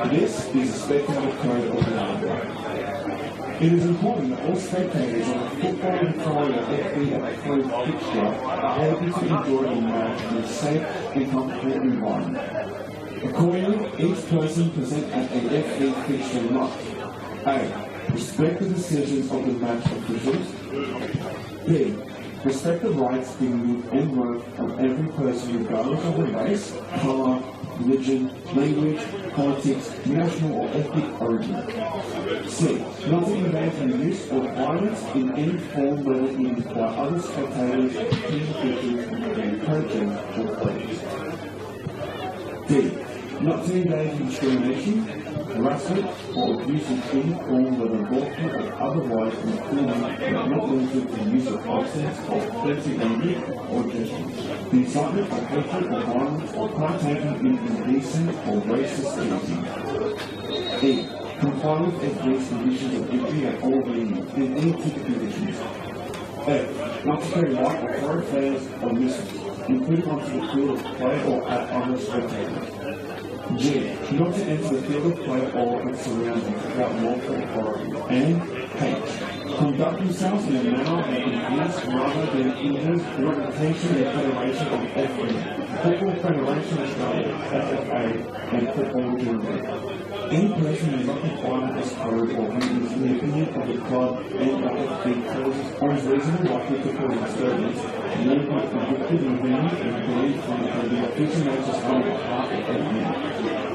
This is a spectator code of the number. It is important that all spectators on a football Victoria FB approved fixture are able to enjoy the match in a safe and comfortable environment. Accordingly, each person present at a FB fixture must A. Respect the decisions of the match officials. B. Respect the rights, dignity and worth of every person regardless of their race, colour, religion, language, politics, national or ethnic origin. C. Not to engage in use or violence in any form, whether it is by other spectators, team officials, and coaching or players. D. Not to engage in discrimination, harassment, or abuse of any form, whether lawful or otherwise, including but not limited to the use of accents or offensive language or gestures. The incitement of hatred or violence or partaking in indecent or racist activity. E. Comply with FB's conditions of entry at all venues and any ticket conditions. F. Not to carry light or thoroughfares or missiles, including onto the field of play or at other spectators. G. Not to enter the field of play or its surroundings without lawful authority. And H. Conduct themselves in a manner that enhance rather than injures the reputation and federation of FB, Football Federation Australia, FFA, and football generally. Any person who is not compliant with this code or who is in the opinion of the club and or FB causes or is reasonably likely to cause disturbance may be convicted in venue and believed from the official notice on behalf of FB.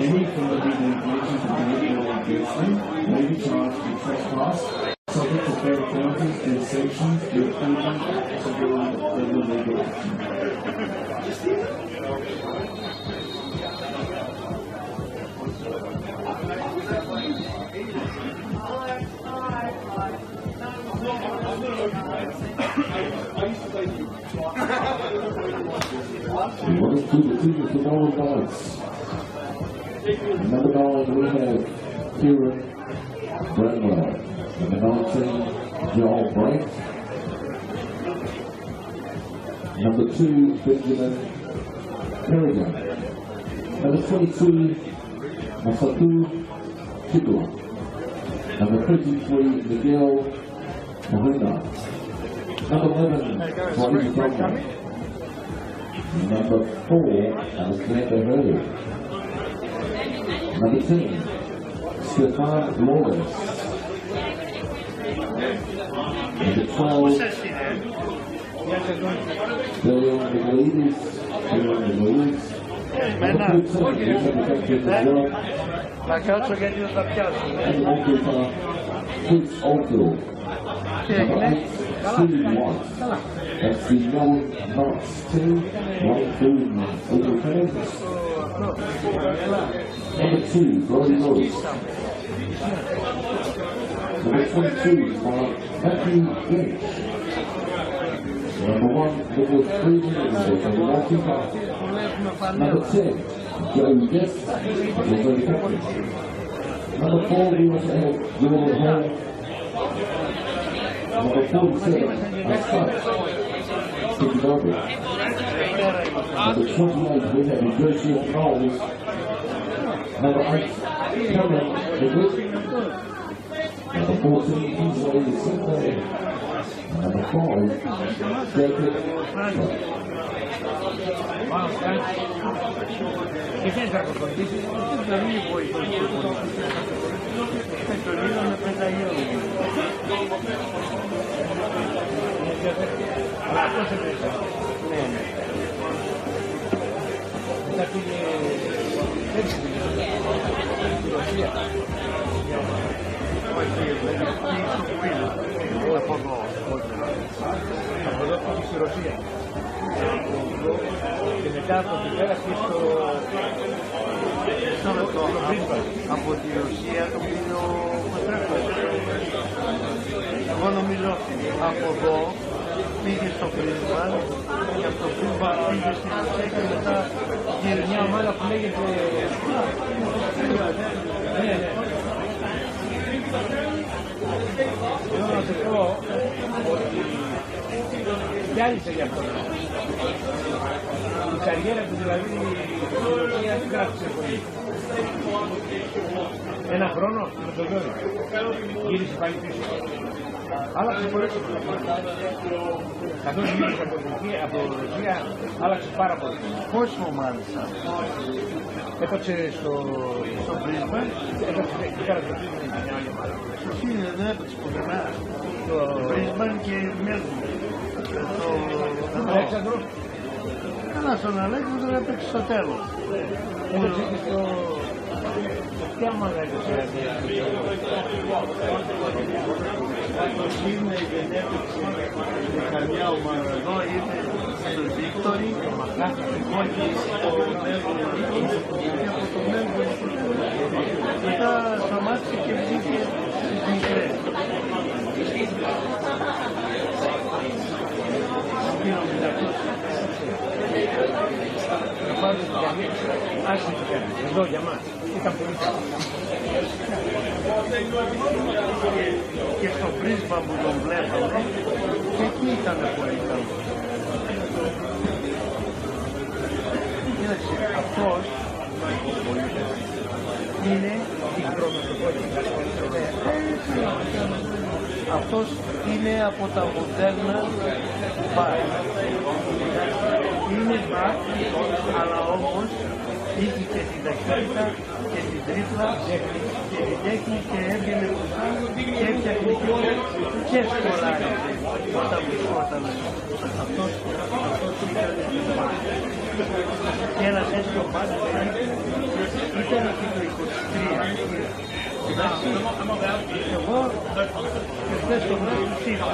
Any authority that engages in any law against them may be charged with trespass, subject to further penalties and sanctions, including the possibility of further legal action. What is to the team of tomorrow nights? Number 9, we have Kieran Bradwell. Number 19, Joel Brandt. Number 2, Benjamin Kerrigan. Number 22, Masaku Chikula. Number 23, Miguel Molina. Number 11, Florida Thomas. Number 4, Alexander Hurley. Number 10, Stefan Lawrence. Number 12, Dillon McLeod. Ragazzo che io sta piazza. Chris Oakleigh. Number 8, Steve White. That's the young Knox team. One boom over Kansas. Number 2, Roy Lewis. Number 22, Matthew Lynch. Number 1, number 3 minutes from Milwaukee Park. Number 10, Joe Guest, the captain. Number 4, we also have Jordan Hall. Number 47, Ascot, Steve Darby. Number 28, we have Joseph Knowles. Number 8, Cameron McGill. Number 14, Kingsley Sinclair. Number 5, Jacob Pratt. Che senza condici? Tutto lì poi questo lì non ne prenda io. La cosa è questa. Da qui poi la poco dopo di chirurgia. Και μετά από την πέρα και στο Brisbane. Από τη Ρωσία το πίνω Πατράκος. Εγώ νομίζω από εδώ πήγε στο Brisbane και από το Brisbane πήγε στη Ρωσία και μετά γύρω μια ομάδα που λέγεται... Θέλω να σε πω ότι διάλυσε για αυτό. Η καριέρα του δηλαδή η κράτησε πολύ. Ένα χρόνο με το Γιώργο. Γύρισε πάλι πίσω. Άλλαξε πολλές φορές. Καθώς γύρισε από Ρωσία, άλλαξε πάρα πολύ. Πόσο μάλιστα. Έπαιξε στο Brisbane, έπαιξε και κάρα στο Brisbane και μια άλλη ομάδα. Στο Chile δεν έπαιξε πουθενά. Το Brisbane και Melbourne. Στον Αλέξανδρο. Καλά, στον Αλέξανδρο έπαιξε στο τέλος. Έπαιξε και στο... Ποια ομάδα έπαιξε? Στο Sydney δεν έπαιξε με καμιά ομάδα. Εδώ ήρθε στο Victory, το Μακάθι, και στο Melbourne. Και από το Melbourne στο τέλος. Μετά σταμάτησε και βγήκε στις μικρές. Να πάρουμε την καρδιά, άσε την καρδιά, εδώ για μας, ήταν πολύ καλό. Και στο Brisbane που τον βλέπαμε, και εκεί ήταν πολύ καλό. Κοίταξε, αυτός είναι η αυτός είναι από τα μοντέρνα μπακ. Είναι μπακ, αλλά όμως είχε και την ταχύτητα και την τρίπλα και την τέχνη και έβγαινε μπροστά και έφτιαχνε και σκοράρει όταν βρισκόταν. Αυτός ήταν και ένας έτσι ο μπακ ήταν εκεί το 23. Εγώ και χθες το βράδυ τους είπα.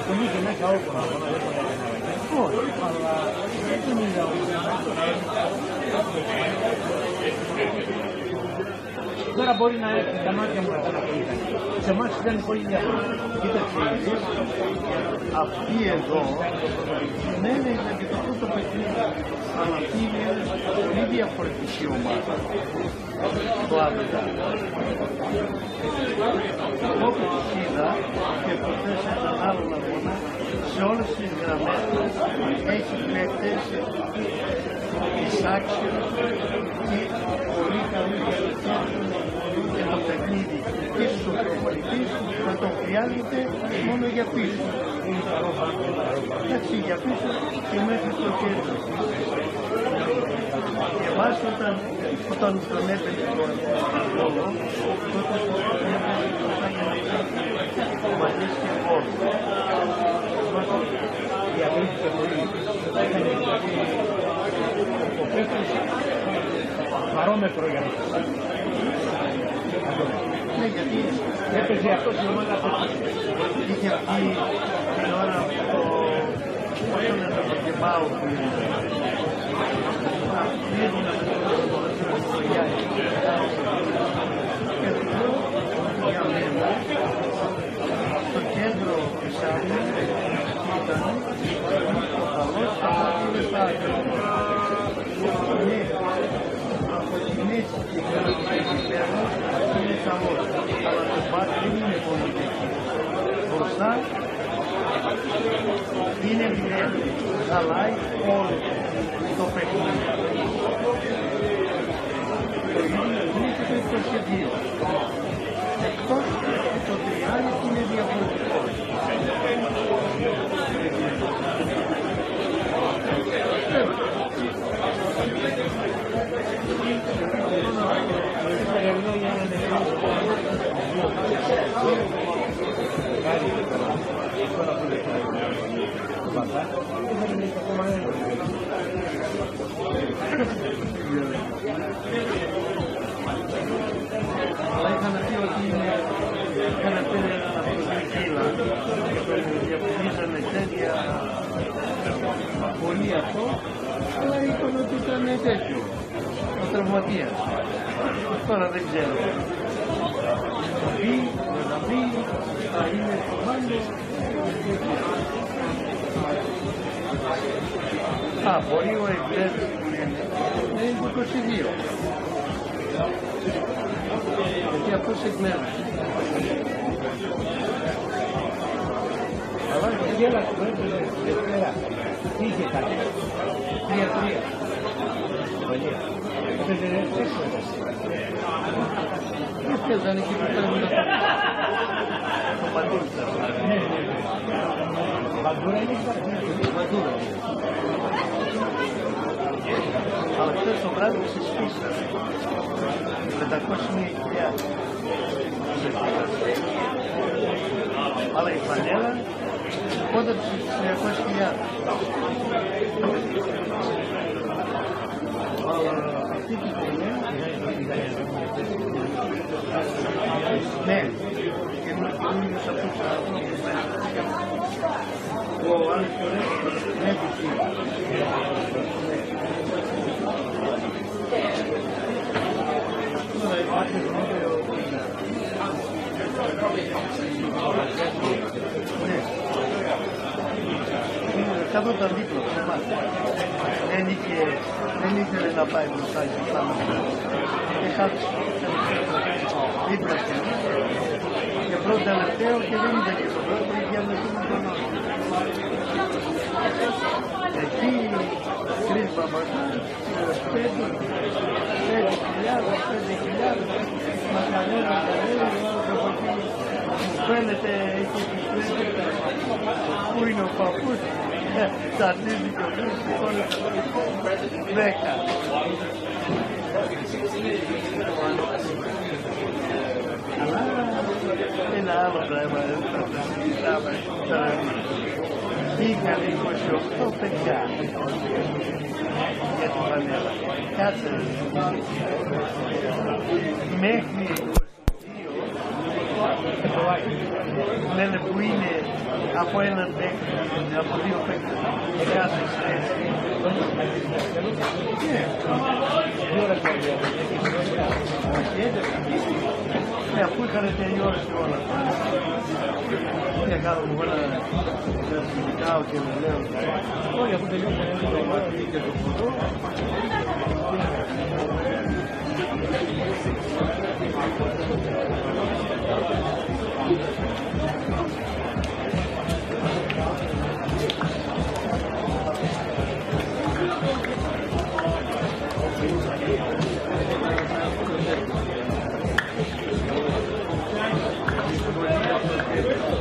Νομίζω μέσα όπονα. Όχι, αλλά δεν είδα τώρα μπορεί να έρθει τα μάτια μου να ήταν. Σε εμάς ήταν πολύ διαφορετικό. Κοίταξε, αυτοί εδώ, ναι, ήταν και το πρώτο παιχνίδι, αλλά αυτή είναι πολύ διαφορετική ομάδα. Το άδελα. Εγώ που τους είδα και προχθές έναν άλλον αγώνα, σε όλες τις γραμμές έχει παίκτες εισάξεων και πολύ καλή διαδικασία και το παιχνίδι και στους προπονητές χρειάζεται μόνο για πίσω. Έτσι, για πίσω και μέχρι το χέρι. Και εμάς όταν τον έπαιρνε τον πόλο, τότε τον έπαιρνε το μαλλιές και πόλο. Διαβρύθηκε πολύ. Έκανε ο πέφτος παρόμετρο για μας. Ναι, γιατί έπαιζε αυτό στην ομάδα του. Είχε αυτή την ώρα το κεμπάου που είναι. Στο κέντρο της Άγιας ήταν ο καλός Σταματήρης Άγιας. Από τη μέση και η πέρα είναι καλός, αλλά το μπάτι δεν είναι πολύ εκεί. Μπροστά είναι μηδέν, χαλάει όλο το παιχνίδι. Το ίδιο είναι το 22. Εκτός το τριάρι είναι διαφορετικό. Αλλά είχαν πει ότι είχαν πήρε ένα κύλα και τον διαφημίσανε τέτοια πολύ αυτό, αλλά είπαν ότι ήταν τέτοιο, ο τραυματίας. Τώρα δεν ξέρω. Θα μπει, δεν θα μπει, θα είναι στο μάλλον. Α, μπορεί ο Εγκλέδης που είναι το 22. Γιατί αυτός Εγκλέδης. Αλλά η γέλα του έπαιζε Δευτέρα. Τι είχε κάτι. 3-3. Έπαιζε 4. Δεν παίζανε εκεί που παίρνουν το Παντούρα. Ναι, ναι. Παντούρα είναι Παντούρα. Αλλά χθες το βράδυ ξεσπίσανε 500.000. Αλλά η φανέλα κοντά τους 300.000. Αυτή τη στιγμή ναι, και νόμιος από τους ανθρώπους ο άλλος φορές δεν πιστεύει. Τώρα υπάρχει ναι. Κάτω τα δίπλα, δεν ήθελε να πάει μπροστά και πάνω. Και κάτω δίπλα και πρώτο τελευταίο και δεν ήταν και το πρώτο, είχε αμέσως τον άλλο. Εκεί τρεις μπαμπακάς, 5.000, μακαρέλα, μου φαίνεται εκεί πού είναι ο παππούς, θα αρχίζει και ο πούς και 10. Αλλά ένα άλλο πράγμα δεν θα το συζητάμε τώρα. Είχαν 28 παιδιά για την πανέλα. Κάτσε μέχρι 22 λένε που είναι από έναν παίκτη, από δύο παίκτες. Κάτσε ναι, αφού είχαν τελειώσει όλα. Και κάνω μου ένα συζητάω και μου λέω όχι, αφού τελειώσανε το μάτι και το φωτό. Thank you.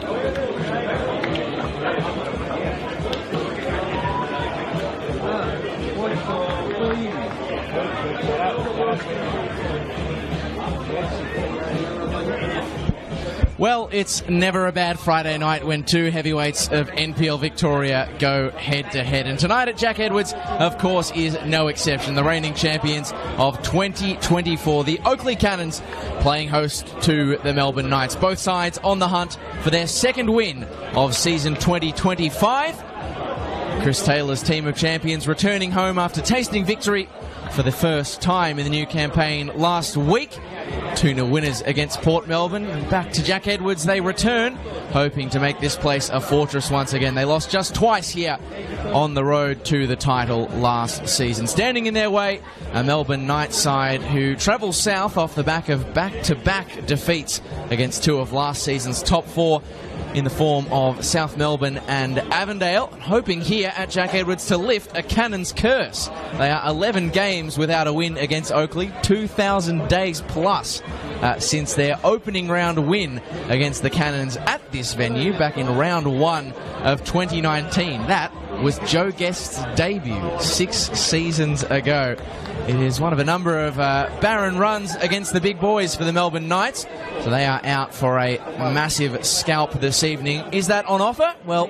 Well, it's never a bad Friday night when two heavyweights of NPL Victoria go head-to-head. And tonight at Jack Edwards, of course, is no exception. The reigning champions of 2024, the Oakleigh Cannons, playing host to the Melbourne Knights. Both sides on the hunt for their second win of season 2025. Chris Taylor's team of champions returning home after tasting victory for the first time in the new campaign last week. 2-0 winners against Port Melbourne. And back to Jack Edwards they return, hoping to make this place a fortress once again. They lost just twice here on the road to the title last season. Standing in their way, a Melbourne Knights side who travels south off the back of back-to-back defeats against two of last season's top four in the form of South Melbourne and Avondale, hoping here at Jack Edwards to lift a Cannons curse. They are 11 games without a win against Oakleigh, 2,000 days plus since their opening round win against the Cannons at this venue back in round 1 of 2019. That was Joe Guest's debut 6 seasons ago. It is one of a number of barren runs against the big boys for the Melbourne Knights, so they are out for a massive scalp this evening. Is that on offer? Well,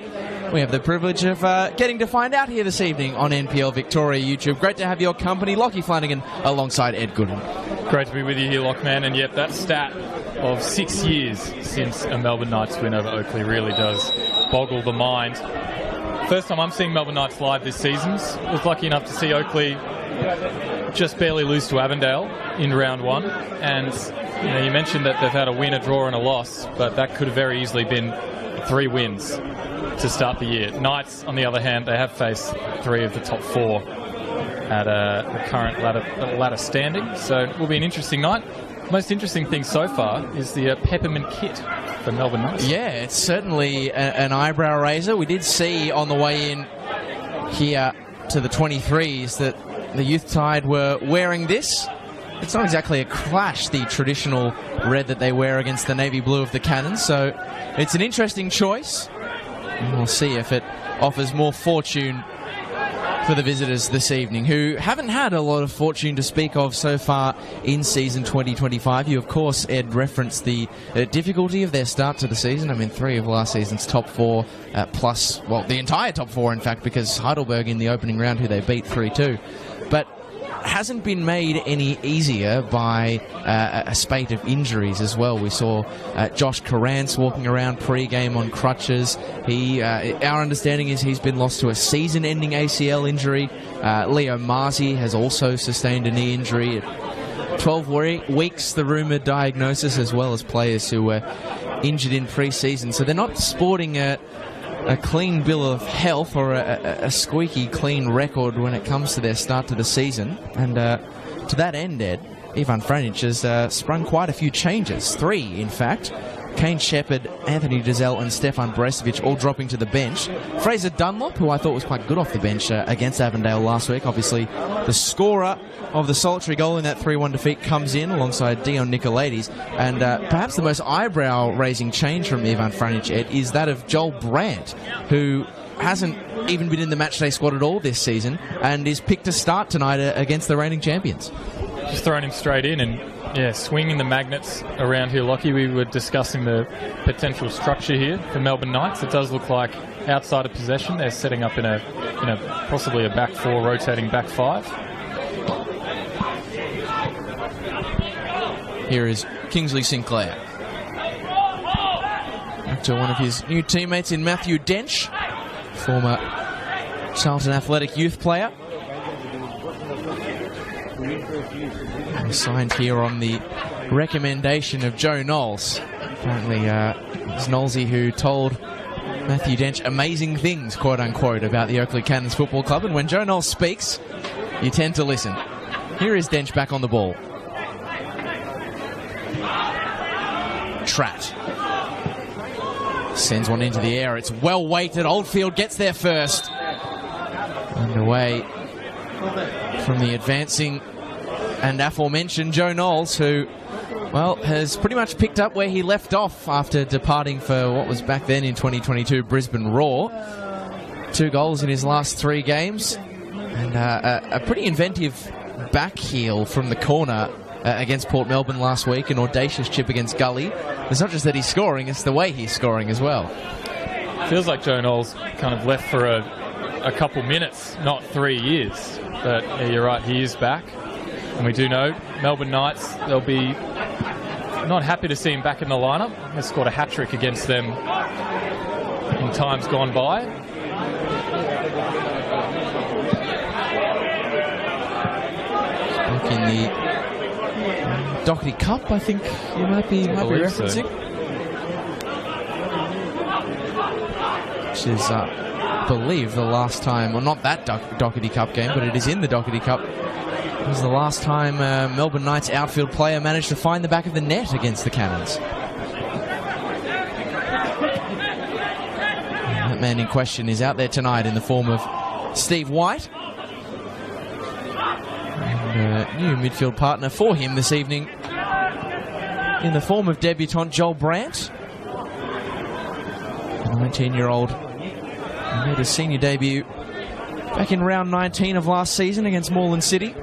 we have the privilege of getting to find out here this evening on NPL Victoria YouTube. Great to have your company, Lockie Flanagan, alongside Ed Gooden. Great to be with you here, Lockman, and yep, that stat of 6 years since a Melbourne Knights win over Oakleigh really does boggle the mind. First time I'm seeing Melbourne Knights live this season. I was lucky enough to see Oakleigh just barely lose to Avondale in round 1, and you mentioned that they've had a win, a draw and a loss, but that could have very easily been 3 wins to start the year. Knights, on the other hand, they have faced 3 of the top 4 at the current ladder standing, so it will be an interesting night. Most interesting thing so far is the peppermint kit for Melbourne Knights. Yeah, it's certainly an eyebrow raiser. We did see on the way in here to the 23s that the youth side were wearing this. It's not exactly a clash, the traditional red that they wear against the navy blue of the Cannons, so it's an interesting choice. And we'll see if it offers more fortune for the visitors this evening, who haven't had a lot of fortune to speak of so far in season 2025. You, of course, Ed, referenced the difficulty of their start to the season. I mean, 3 of last season's top 4, plus, well, the entire top 4, in fact, because Heidelberg in the opening round, who they beat 3-2. But hasn't been made any easier by a spate of injuries as well. We saw Josh Carrance walking around pre-game on crutches. Our understanding is he's been lost to a season-ending ACL injury. Leo Marzi has also sustained a knee injury. 12 weeks, the rumoured diagnosis, as well as players who were injured in pre-season. So they're not sporting a clean bill of health or a squeaky clean record when it comes to their start to the season. And to that end, Ed, Ivan Franic has sprung quite a few changes. 3, in fact. Kane Shepherd, Anthony Dizelle and Stefan Brestovic all dropping to the bench. Fraser Dunlop, who I thought was quite good off the bench against Avondale last week. Obviously, the scorer of the solitary goal in that 3-1 defeat comes in alongside Dion Nicolaides. And perhaps the most eyebrow-raising change from Ivan Franic, Ed, is that of Joel Brandt, who hasn't even been in the matchday squad at all this season and is picked to start tonight against the reigning champions. Just throwing him straight in and swinging the magnets around here, Lockie. We were discussing the potential structure here for Melbourne Knights. It does look like outside of possession they're setting up in a possibly a back 4, rotating back 5. Here is Kingsley Sinclair. Back to one of his new teammates in Matthew Dench, former Charlton Athletic youth player. Signed here on the recommendation of Joe Knowles. Apparently, it's Knowlesy who told Matthew Dench amazing things, quote-unquote, about the Oakleigh Cannons Football Club. And when Joe Knowles speaks, you tend to listen. Here is Dench back on the ball. Tratt sends one into the air. It's well weighted. Oldfield gets there first. Underway from the advancing and aforementioned Joe Knowles, who, well, has pretty much picked up where he left off after departing for what was back then in 2022 Brisbane Roar. 2 goals in his last 3 games, and a pretty inventive back heel from the corner against Port Melbourne last week, an audacious chip against Gully. It's not just that he's scoring, it's the way he's scoring as well. Feels like Joe Knowles kind of left for a couple minutes, not 3 years. But yeah, you're right, he is back. And we do know Melbourne Knights, they'll be not happy to see him back in the lineup. He scored a hat-trick against them in times gone by. Back in the Doherty Cup, I think you might be referencing. So. Which is, I believe, the last time, well, not that Doherty Cup game, but it is in the Doherty Cup. It was the last time Melbourne Knights outfield player managed to find the back of the net against the Cannons. That man in question is out there tonight in the form of Steve White. And a new midfield partner for him this evening in the form of debutant Joel Brandt. A 19-year-old who made his senior debut back in round 19 of last season against Moreland City.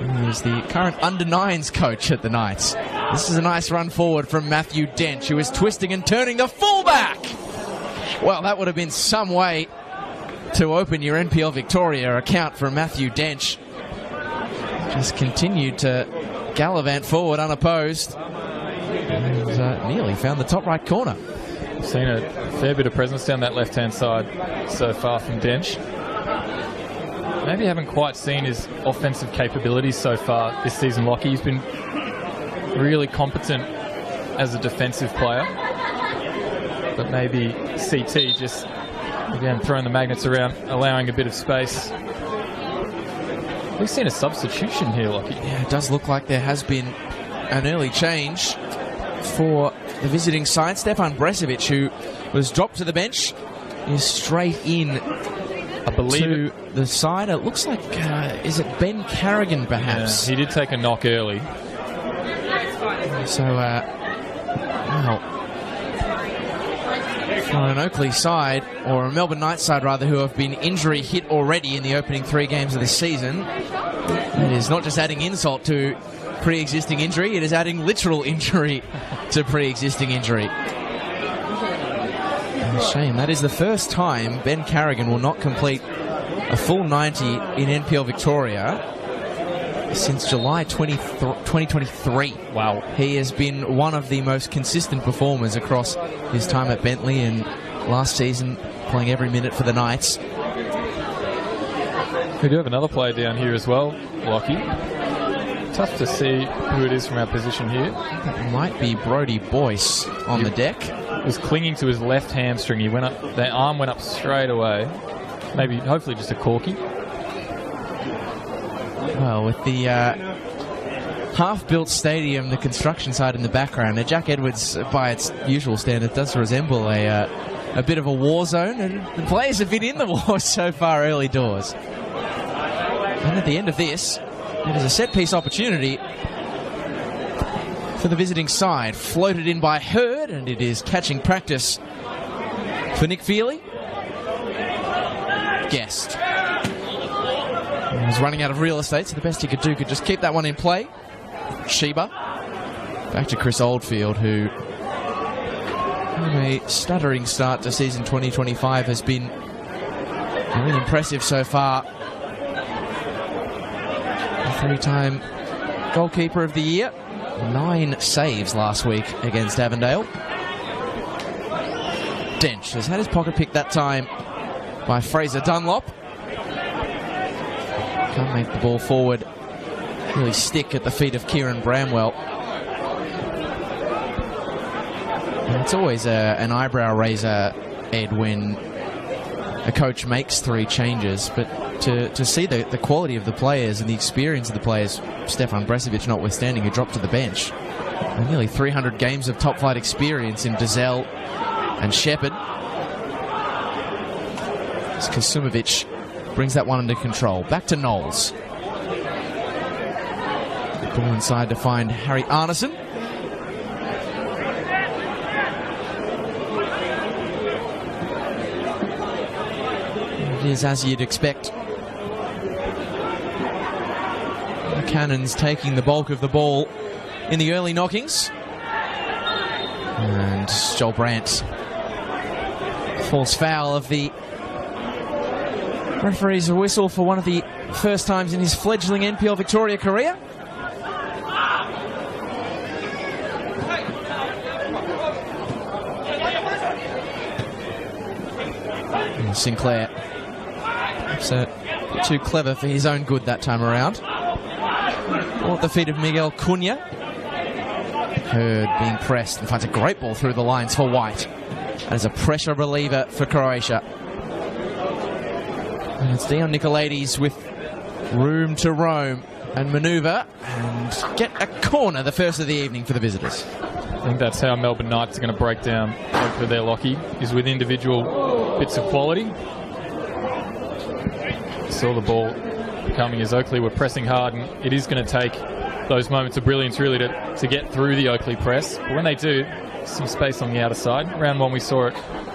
He is the current under-9s coach at the Knights. This is a nice run forward from Matthew Dench, who is twisting and turning the fullback. Well, that would have been some way to open your NPL Victoria account for Matthew Dench. Just continued to gallivant forward unopposed. And nearly found the top right corner. Seen a fair bit of presence down that left-hand side so far from Dench. Maybe haven't quite seen his offensive capabilities so far this season, Lockie. He's been really competent as a defensive player. But maybe CT just, again, throwing the magnets around, allowing a bit of space. We've seen a substitution here, Lockie. Yeah, it does look like there has been an early change for the visiting side. Stefan Bresovic, who was dropped to the bench, is straight in, I believe, to the side. It looks like, is it Ben Carrigan, perhaps? Yeah, he did take a knock early. So, well, for an Oakleigh side, or a Melbourne Knights side rather, who have been injury hit already in the opening 3 games of this season, it is not just adding insult to pre-existing injury, it is adding literal injury to pre-existing injury. Shame. That is the first time Ben Carrigan will not complete a full 90 in NPL Victoria since July 2023. Wow. He has been one of the most consistent performers across his time at Bentley, and last season playing every minute for the Knights. We do have another player down here as well, Lockie. Tough to see who it is from our position here. It might be Brodie Boyce on the deck. Was clinging to his left hamstring. He went up, the arm went up straight away. Maybe, hopefully just a corky. Well, with the half-built stadium, the construction site in the background, now Jack Edwards, by its usual standard, does resemble a bit of a war zone, and the players have been in the war so far early doors. And at the end of this, it is a set-piece opportunity for the visiting side. Floated in by Hurd, and it is catching practice for Nick Feely. Guest. He was running out of real estate, so the best he could do could just keep that one in play. Sheba. Back to Chris Oldfield, who, in a stuttering start to season 2025, has been really impressive so far. A 3-time goalkeeper of the year. 9 saves last week against Avondale. Dench has had his pocket picked that time by Fraser Dunlop. Can't make the ball forward really stick at the feet of Kieran Bramwell. And it's always an eyebrow raiser, Ed, when a coach makes 3 changes, but to see the quality of the players and the experience of the players, Stefan Bresovic notwithstanding, who dropped to the bench. And nearly 300 games of top-flight experience in Dazelle and Shepherd. As Kasumovic brings that one under control. Back to Knowles. Ball inside to find Harry Arneson. It is as you'd expect. The Cannons taking the bulk of the ball in the early knockings. And Joel Brandt falls foul of the referee's whistle for one of the first times in his fledgling NPL Victoria career. And Sinclair, so too clever for his own good that time around. Ball at the feet of Miguel Cunha. Hurd being pressed and finds a great ball through the lines for White. As a pressure reliever for Croatia. And it's Dion Nicolaides with room to roam and manoeuvre and get a corner, the first of the evening for the visitors. I think that's how Melbourne Knights are going to break down Oakleigh there, Lockie, is with individual bits of quality. Saw the ball coming as Oakleigh were pressing hard, and it is going to take those moments of brilliance really to get through the Oakleigh press. But when they do, some space on the outer side. Round one we saw it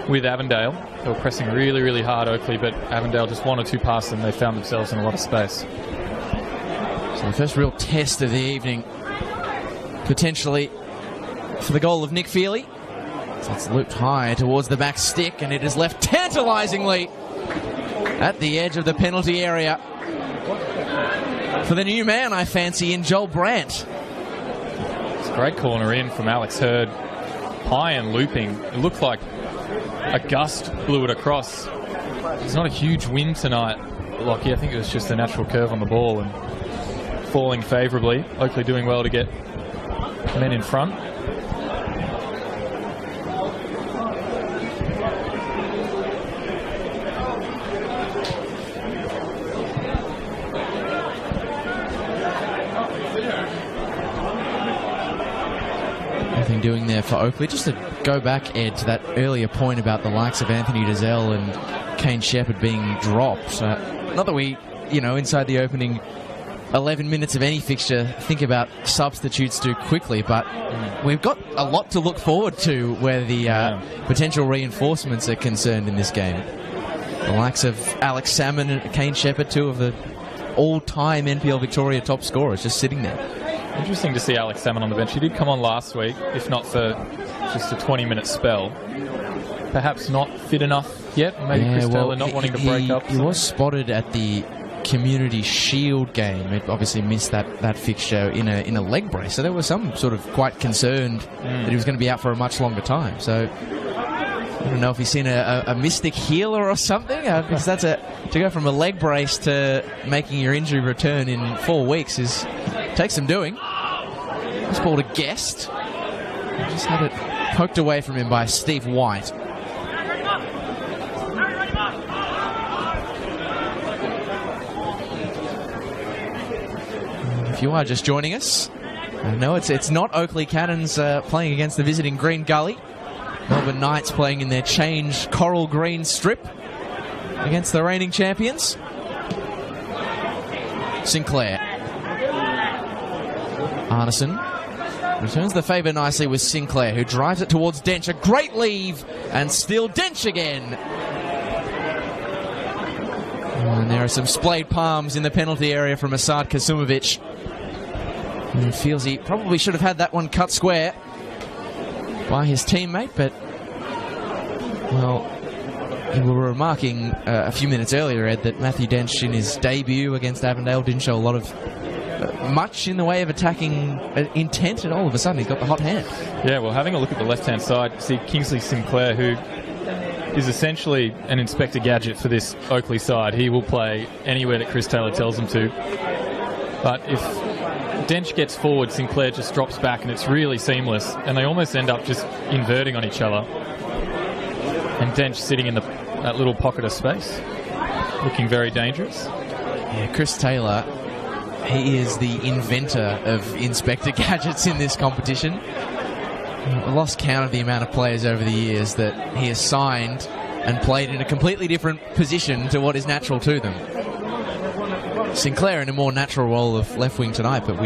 with Avondale. They were pressing really, really hard, Oakleigh, but Avondale just one or two past them, they found themselves in a lot of space. So the first real test of the evening, potentially for the goal of Nick Feely. So it's looped high towards the back stick, and it is left tantalisingly at the edge of the penalty area for the new man, I fancy, in Joel Brandt. It's a great corner in from Alex Hurd. High and looping. It looked like a gust blew it across. It's not a huge wind tonight, Lockie. I think it was just a natural curve on the ball and falling favourably. Oakleigh doing well to get men in front. Nothing doing there for Oakleigh. Just to go back, Ed, to that earlier point about the likes of Anthony Dazelle and Kane Shepherd being dropped. Not that we, inside the opening 11 minutes of any fixture, think about substitutes too quickly, but we've got a lot to look forward to where the potential reinforcements are concerned in this game. The likes of Alex Salmon and Kane Shepherd, two of the all-time NPL Victoria top scorers, just sitting there. Interesting to see Alex Salmon on the bench. He did come on last week, if not for just a 20-minute spell. Perhaps not fit enough yet. Maybe Chris Taylor not wanting to break up. He was spotted at the Community Shield game. It obviously missed that fixture in a leg brace. So there was some sort of quite concerned that he was going to be out for a much longer time. So I don't know if he's seen a mystic healer or something, because to go from a leg brace to making your injury return in 4 weeks takes some doing. This ball to Guest. Just had it poked away from him by Steve White. If you are just joining us, no, it's not Oakleigh Cannons playing against the visiting Green Gully. Melbourne Knights playing in their changed coral green strip against the reigning champions. Sinclair. Arneson returns the favour nicely with Sinclair, who drives it towards Dench. A great leave, and still Dench again. And there are some splayed palms in the penalty area from Asad Kasumovic, who feels he probably should have had that one cut square by his teammate, but, well, we were remarking a few minutes earlier, Ed, that Matthew Dench in his debut against Avondale didn't show a lot of much in the way of attacking intent, and all of a sudden he's got the hot hand. Yeah, well, having a look at the left-hand side, see Kingsley Sinclair, who is essentially an Inspector Gadget for this Oakleigh side. He will play anywhere that Chris Taylor tells him to. But if Dench gets forward, Sinclair just drops back, and it's really seamless, and they almost end up just inverting on each other. And Dench sitting in that little pocket of space, looking very dangerous. Yeah, Chris Taylor, he is the inventor of Inspector Gadgets in this competition. I lost count of the amount of players over the years that he has signed and played in a completely different position to what is natural to them. Sinclair in a more natural role of left wing tonight, but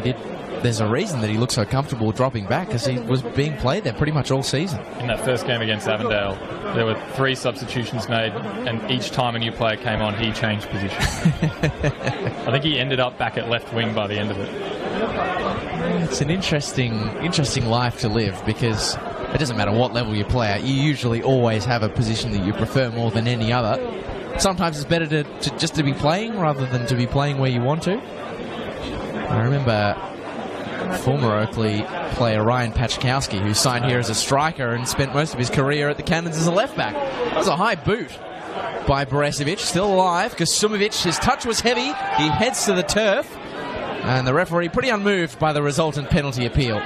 there's a reason that he looks so comfortable dropping back, because he was being played there pretty much all season. In that first game against Avondale, there were 3 substitutions made, and each time a new player came on, he changed position. I think he ended up back at left wing by the end of it. It's an interesting life to live, because it doesn't matter what level you play at. You usually always have a position that you prefer more than any other. Sometimes it's better to just to be playing rather than to be playing where you want to. I remember former Oakleigh player Ryan Pachkowski, who signed here as a striker and spent most of his career at the Cannons as a left back. That was a high boot by Boresevic, still alive. Kasumovic, his touch was heavy. He heads to the turf, and the referee pretty unmoved by the resultant penalty appeal.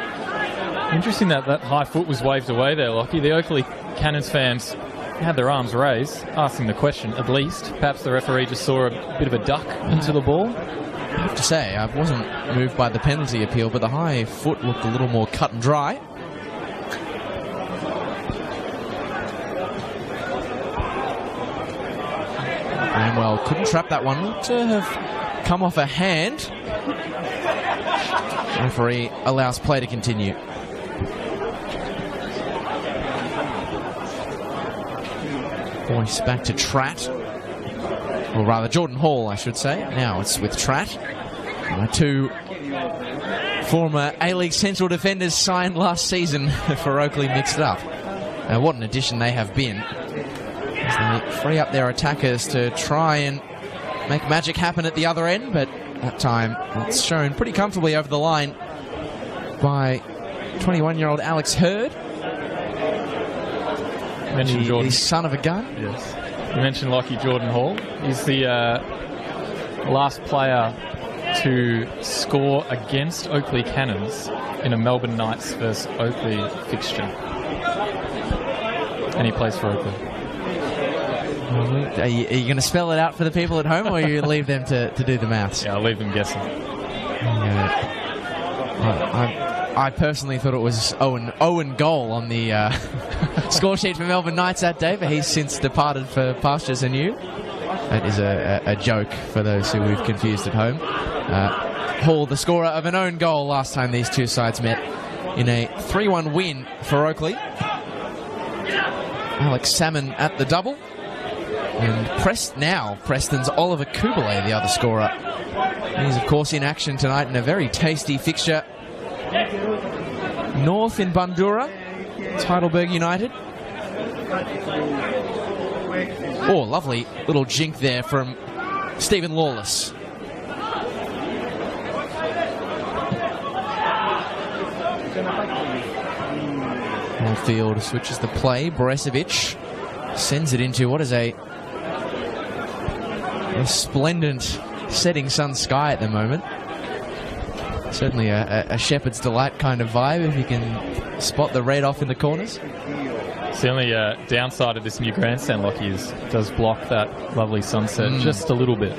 Interesting that high foot was waved away there, Lockie. The Oakleigh Cannons fans had their arms raised, asking the question, at least. Perhaps the referee just saw a bit of a duck into the ball. I have to say, I wasn't moved by the penalty appeal, but the high foot looked a little more cut and dry. Bramwell couldn't trap that one. Looked to have come off a hand. The referee allows play to continue. Voice back to Tratt. Or rather, Jordan Hall, I should say. Now it's with Tratt. My two former A-League Central defenders signed last season for Oakleigh mixed up. What an addition they have been, as they free up their attackers to try and make magic happen at the other end, but that time it's shown pretty comfortably over the line by 21-year-old Alex Hurd. The son of a gun. Yes. You mentioned Lockie Jordan Hall. He's the last player to score against Oakleigh Cannons in a Melbourne Knights versus Oakleigh fixture. And he plays for Oakleigh. Are you going to spell it out for the people at home, or you leave them to do the maths? Yeah, I'll leave them guessing. I personally thought it was Owen goal on the score sheet for Melbourne Knights that day, but he's since departed for pastures anew. That is a joke for those who we've confused at home. Hall, the scorer of an own goal last time these two sides met in a 3-1 win for Oakleigh. Alex Salmon at the double. And Preston's Oliver Kubele, the other scorer. He's, of course, in action tonight in a very tasty fixture. North in Bundoora, Heidelberg United. Oh, lovely little jink there from Stephen Lawless. Field switches the play. Boresevic sends it into what is a resplendent setting sun sky at the moment. Certainly a shepherd's delight kind of vibe if you can spot the red off in the corners. It's the only downside of this new grandstand, Lockie, is it does block that lovely sunset just a little bit.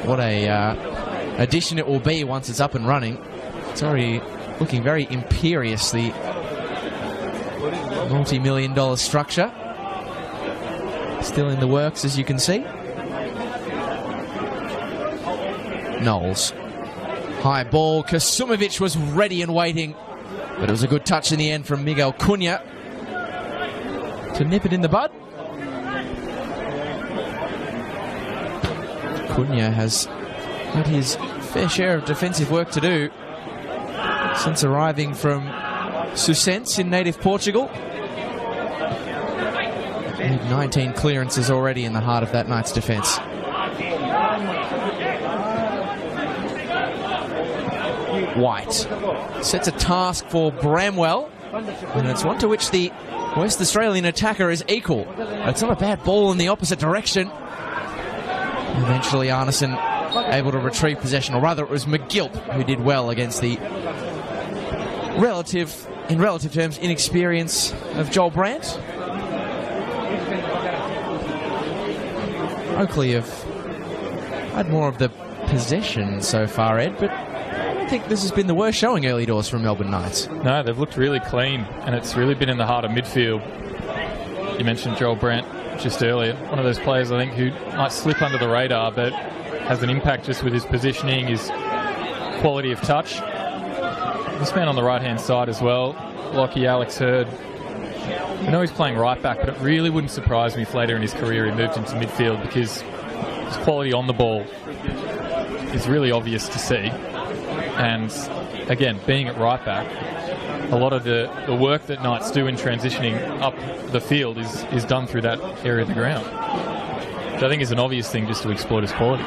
What a addition it will be once it's up and running. It's already looking very imperious, the multi-million-dollar structure. Still in the works, as you can see. Knowles. High ball. Kasumovic was ready and waiting, but it was a good touch in the end from Miguel Cunha to nip it in the bud. Cunha has had his fair share of defensive work to do since arriving from Susense in native Portugal. 19 clearances already in the heart of that Knights defence. White sets a task for Bramwell, and it's one to which the West Australian attacker is equal. It's not a bad ball in the opposite direction. Eventually Arneson able to retrieve possession, or rather it was McGilt who did well against the in relative terms, inexperience of Joel Brandt. Oakleigh have had more of the possession so far, Ed, but I think this has been the worst showing early doors from Melbourne Knights. No, they've looked really clean, and it's really been in the heart of midfield. You mentioned Joel Brandt just earlier. One of those players, I think, who might slip under the radar, but has an impact just with his positioning, his quality of touch. This man on the right-hand side as well, Lockie Alex Hurd. I know he's playing right back, but it really wouldn't surprise me if later in his career he moved into midfield, because his quality on the ball is really obvious to see. And again, being at right back, a lot of the work that Knights do in transitioning up the field is done through that area of the ground, which I think is an obvious thing just to exploit his quality.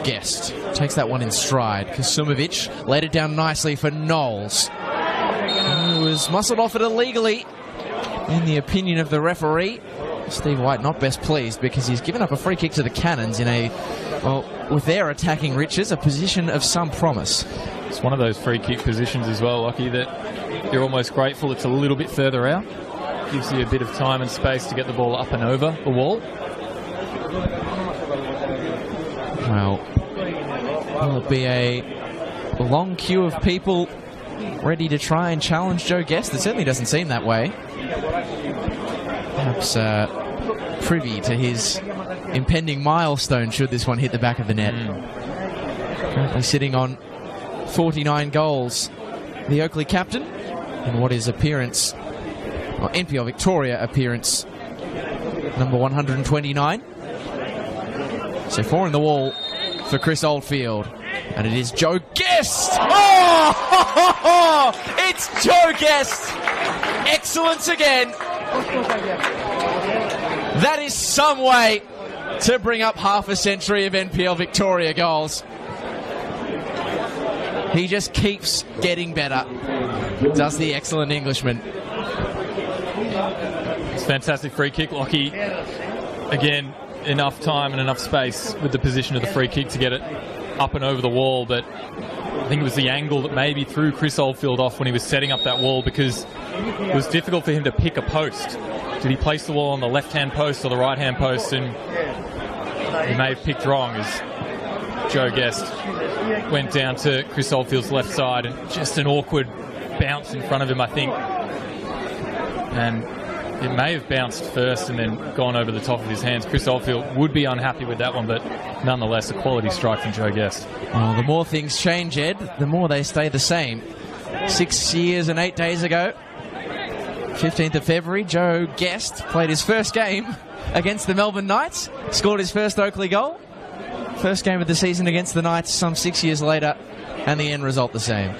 Guest takes that one in stride. Kasumovic laid it down nicely for Knowles. He was muscled off it illegally, in the opinion of the referee. Steve White not best pleased because he's given up a free kick to the Cannons in a, well, with their attacking riches, a position of some promise. It's one of those free kick positions as well, Lockie, that you're almost grateful it's a little bit further out. Gives you a bit of time and space to get the ball up and over the wall. Well, will it be a long queue of people ready to try and challenge Joe Guest? It certainly doesn't seem that way. Perhaps privy to his impending milestone should this one hit the back of the net. Currently sitting on 49 goals. The Oakleigh captain in what is appearance, or NPL Victoria appearance, number 129. So 4 in the wall for Chris Oldfield. And it is Joe Guest! Oh! It's Joe Guest! Excellence again! That is some way to bring up half a century of NPL Victoria goals. He just keeps getting better, does the excellent Englishman. It's a fantastic free kick, Lockie. Again, enough time and enough space with the position of the free kick to get it up and over the wall, but I think it was the angle that maybe threw Chris Oldfield off when he was setting up that wall, because it was difficult for him to pick a post. Did he place the wall on the left-hand post or the right-hand post? And he may have picked wrong as Joe Guest went down to Chris Oldfield's left side, and just an awkward bounce in front of him, I think. And it may have bounced first and then gone over the top of his hands. Chris Oldfield would be unhappy with that one, but nonetheless, a quality strike from Joe Guest. Well, the more things change, Ed, the more they stay the same. 6 years and 8 days ago, 15th of February, Joe Guest played his first game against the Melbourne Knights, scored his first Oakleigh goal. First game of the season against the Knights some 6 years later, and the end result the same.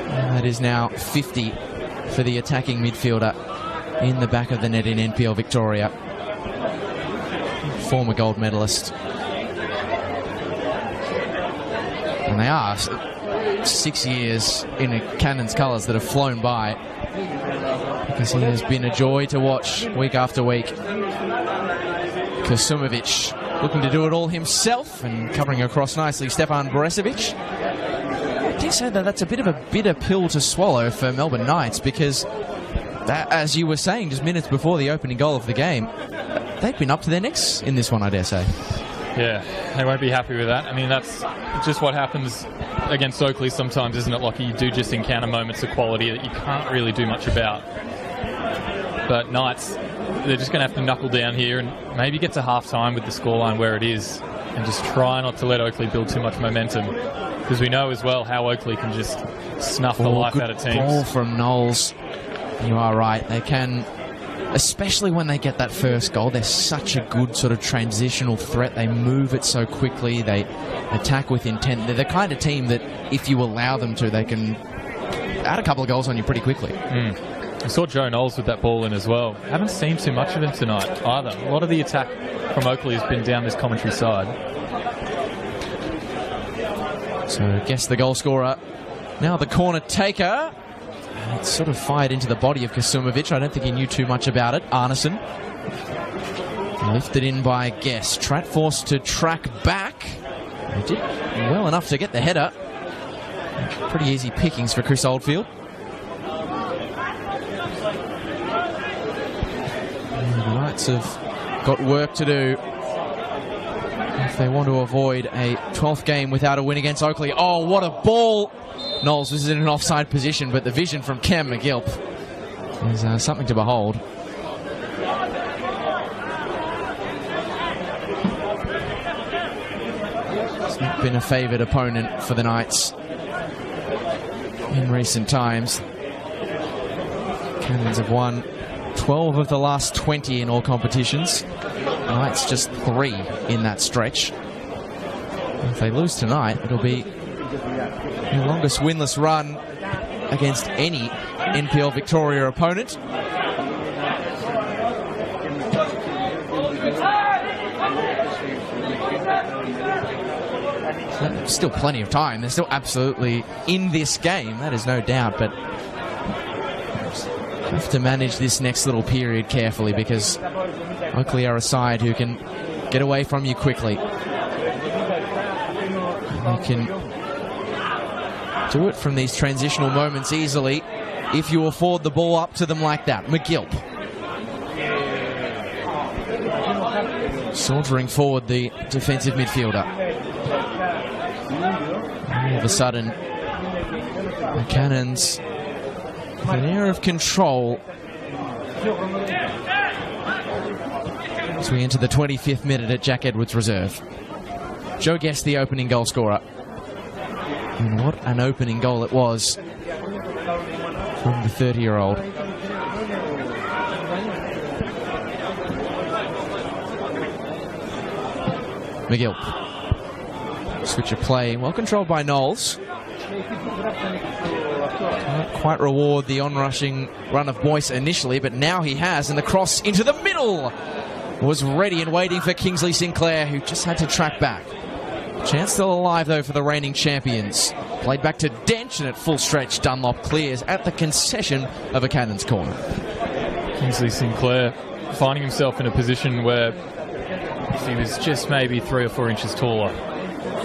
And that is now 50 for the attacking midfielder in the back of the net in NPL Victoria. Former gold medalist. And they are 6 years in a Cannons colours that have flown by, because he has been a joy to watch week after week. Kasumovic looking to do it all himself and covering across nicely Stefan Boresevic. I do say that that's a bit of a bitter pill to swallow for Melbourne Knights, because that, as you were saying just minutes before the opening goal of the game, they've been up to their necks in this one, I dare say. Yeah, they won't be happy with that. I mean, that's just what happens against Oakleigh sometimes, isn't it, Lockie? You do just encounter moments of quality that you can't really do much about. But Knights, they're just going to have to knuckle down here and maybe get to half-time with the scoreline where it is, and just try not to let Oakleigh build too much momentum, because we know as well how Oakleigh can just snuff the life out of teams. Ball from Knowles. You are right. They can, especially when they get that first goal, they're such a good sort of transitional threat. They move it so quickly. They attack with intent. They're the kind of team that if you allow them to, they can add a couple of goals on you pretty quickly. I saw Joe Knowles with that ball in as well. Haven't seen too much of him tonight either. A lot of the attack from Oakleigh has been down this commentary side. So guess the goal scorer. Now the corner taker. And it's sort of fired into the body of Kasumovic. I don't think he knew too much about it. Arneson. Lifted in by Guest. Trat forced to track back. He did well enough to get the header. Pretty easy pickings for Chris Oldfield. The Knights have got work to do if they want to avoid a 12th game without a win against Oakleigh. Oh, what a ball! Knowles was in an offside position, but the vision from Cam McGilp is something to behold. It's not been a favoured opponent for the Knights in recent times. Cannons have won 12 of the last 20 in all competitions. Knights just 3 in that stretch. If they lose tonight, it'll be the longest winless run against any NPL Victoria opponent. Still plenty of time. They're still absolutely in this game, that is no doubt, but have to manage this next little period carefully because Oakleigh are a side who can get away from you quickly. They can do it from these transitional moments easily if you afford the ball up to them like that. McGilp sauntering forward, the defensive midfielder. All of a sudden, the Cannons with an air of control as we enter the 25th minute at Jack Edwards Reserve. Joe Guest, the opening goal scorer. And what an opening goal it was from the 30-year-old. McGilp. Switch of play, well controlled by Knowles. Can't quite reward the onrushing run of Boyce initially, but now he has, and the cross into the middle was ready and waiting for Kingsley Sinclair, who just had to track back. Chance still alive, though, for the reigning champions. Played back to Dench, and at full stretch, Dunlop clears at the concession of a Cannons corner. Kingsley Sinclair finding himself in a position where if he was just maybe 3 or 4 inches taller,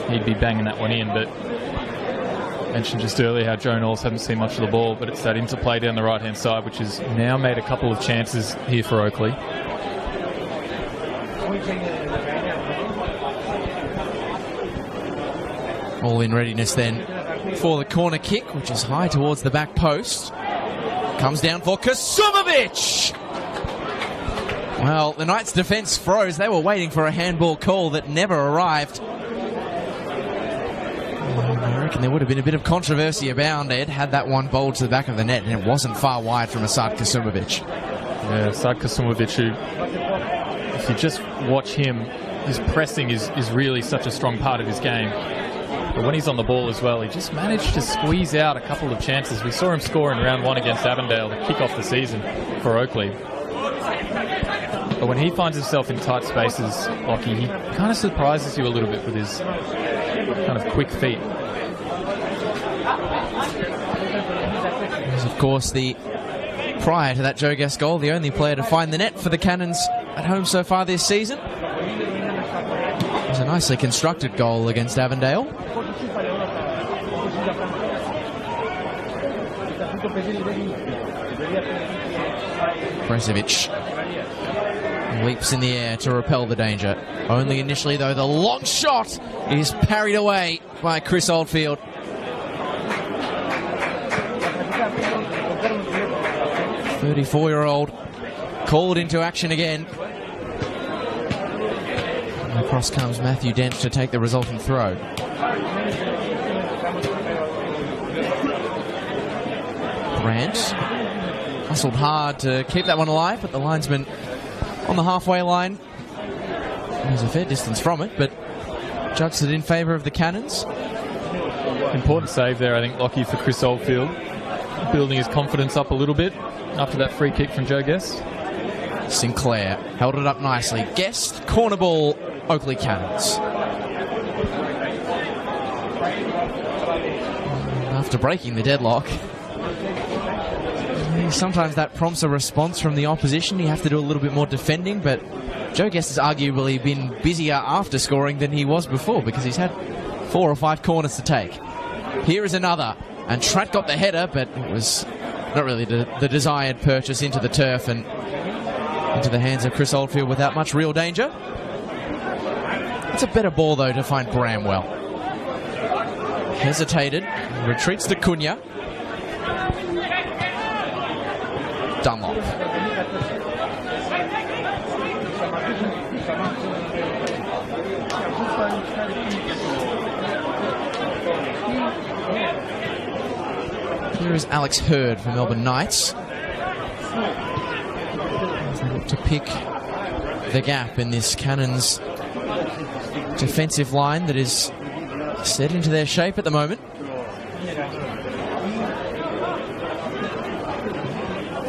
he'd be banging that one in, but mentioned just earlier how Joe Knowles hadn't seen much of the ball, but it's that interplay down the right-hand side, which has now made a couple of chances here for Oakleigh. All in readiness then for the corner kick, which is high towards the back post. Comes down for Kasumovic! Well, the Knights' defence froze. They were waiting for a handball call that never arrived. I reckon there would have been a bit of controversy about it had that one bowled to the back of the net, and it wasn't far wide from Asad Kasumovic. Yeah, Asad Kasumovic, who, if you just watch him, his pressing is really such a strong part of his game. But when he's on the ball as well, he just managed to squeeze out a couple of chances. We saw him score in round 1 against Avondale to kick off the season for Oakleigh. But when he finds himself in tight spaces, Lockie, he kind of surprises you a little bit with his kind of quick feet. Of course, prior to that Joe Guest goal, the only player to find the net for the Cannons at home so far this season. It was a nicely constructed goal against Avondale. Brezovic leaps in the air to repel the danger. Only initially, though, the long shot is parried away by Chris Oldfield. 34-year-old called into action again. And across comes Matthew Dench to take the resulting throw. Grant hustled hard to keep that one alive, but the linesman on the halfway line. There's a fair distance from it, but judged it in favour of the Cannons. Important save there, I think, Lockie, for Chris Oldfield. Building his confidence up a little bit after that free kick from Joe Guest. Sinclair held it up nicely. Guest, corner ball, Oakleigh Cannons. After breaking the deadlock, sometimes that prompts a response from the opposition. You have to do a little bit more defending, but Joe Guest has arguably been busier after scoring than he was before because he's had 4 or 5 corners to take. Here is another, and Tratt got the header, but it was not really the desired purchase into the turf and into the hands of Chris Oldfield without much real danger. It's a better ball, though, to find Bramwell. Hesitated, retreats to Cunha. Dunlop. Here is Alex Hurd for Melbourne Knights. They look to pick the gap in this Cannons defensive line that is set into their shape at the moment.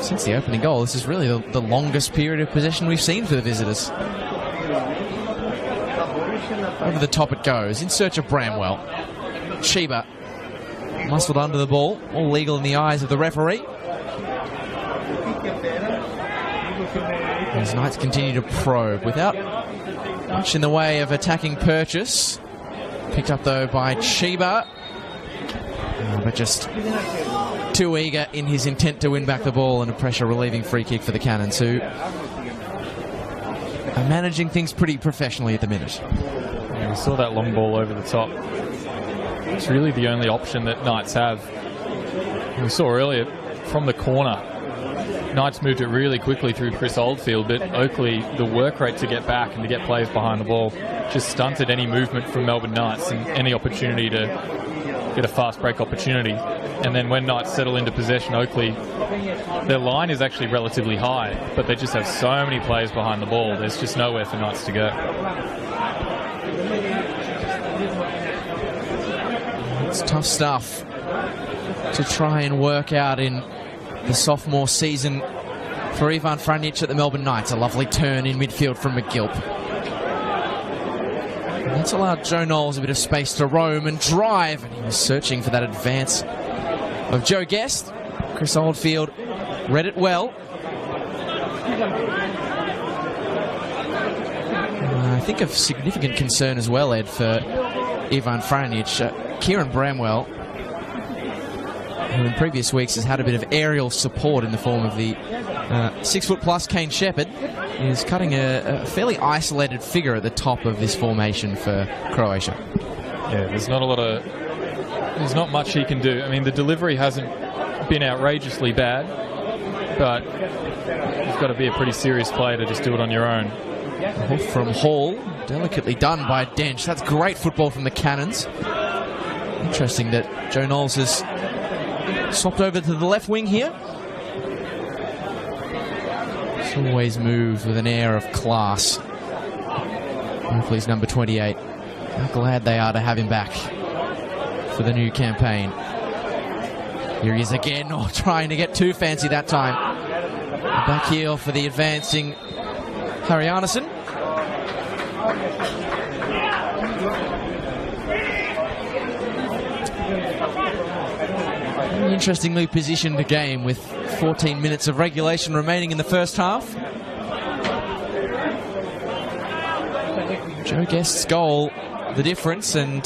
Since the opening goal, this is really the longest period of possession we've seen for the visitors. Over the top it goes, in search of Bramwell. Sheba muscled under the ball, all legal in the eyes of the referee. As Knights continue to probe without much in the way of attacking purchase. Picked up though by Sheba, but just too eager in his intent to win back the ball, and a pressure relieving free kick for the Cannons, who are managing things pretty professionally at the minute. Yeah, we saw that long ball over the top. It's really the only option that Knights have. We saw earlier from the corner, Knights moved it really quickly through Chris Oldfield, but Oakleigh, the work rate to get back and to get players behind the ball just stunted any movement from Melbourne Knights and any opportunity to get a fast break opportunity. And then when Knights settle into possession, Oakleigh, their line is actually relatively high, but they just have so many players behind the ball. There's just nowhere for Knights to go. It's tough stuff to try and work out in the sophomore season for Ivan Franjic at the Melbourne Knights. A lovely turn in midfield from McGilp. And that's allowed Joe Knowles a bit of space to roam and drive. And he was searching for that advance of Joe Guest. Chris Oldfield read it well. I think of significant concern as well, Ed, for Ivan Franjic. Kieran Bramwell, who in previous weeks has had a bit of aerial support in the form of the 6 foot plus Kane Shepherd, is cutting a fairly isolated figure at the top of this formation for Croatia. Yeah, there's not much he can do. I mean, the delivery hasn't been outrageously bad, but you've got to be a pretty serious player to just do it on your own. From Hall, delicately done by Dench. That's great football from the Cannons. Interesting that Joe Knowles has swapped over to the left wing here. He's always moves with an air of class. Hopefully he's number 28. How glad they are to have him back for the new campaign. Here he is again, trying to get too fancy that time. Back heel for the advancing Harry Arneson. Interestingly positioned game with 14 minutes of regulation remaining in the first half. Joe Guest's goal, the difference, and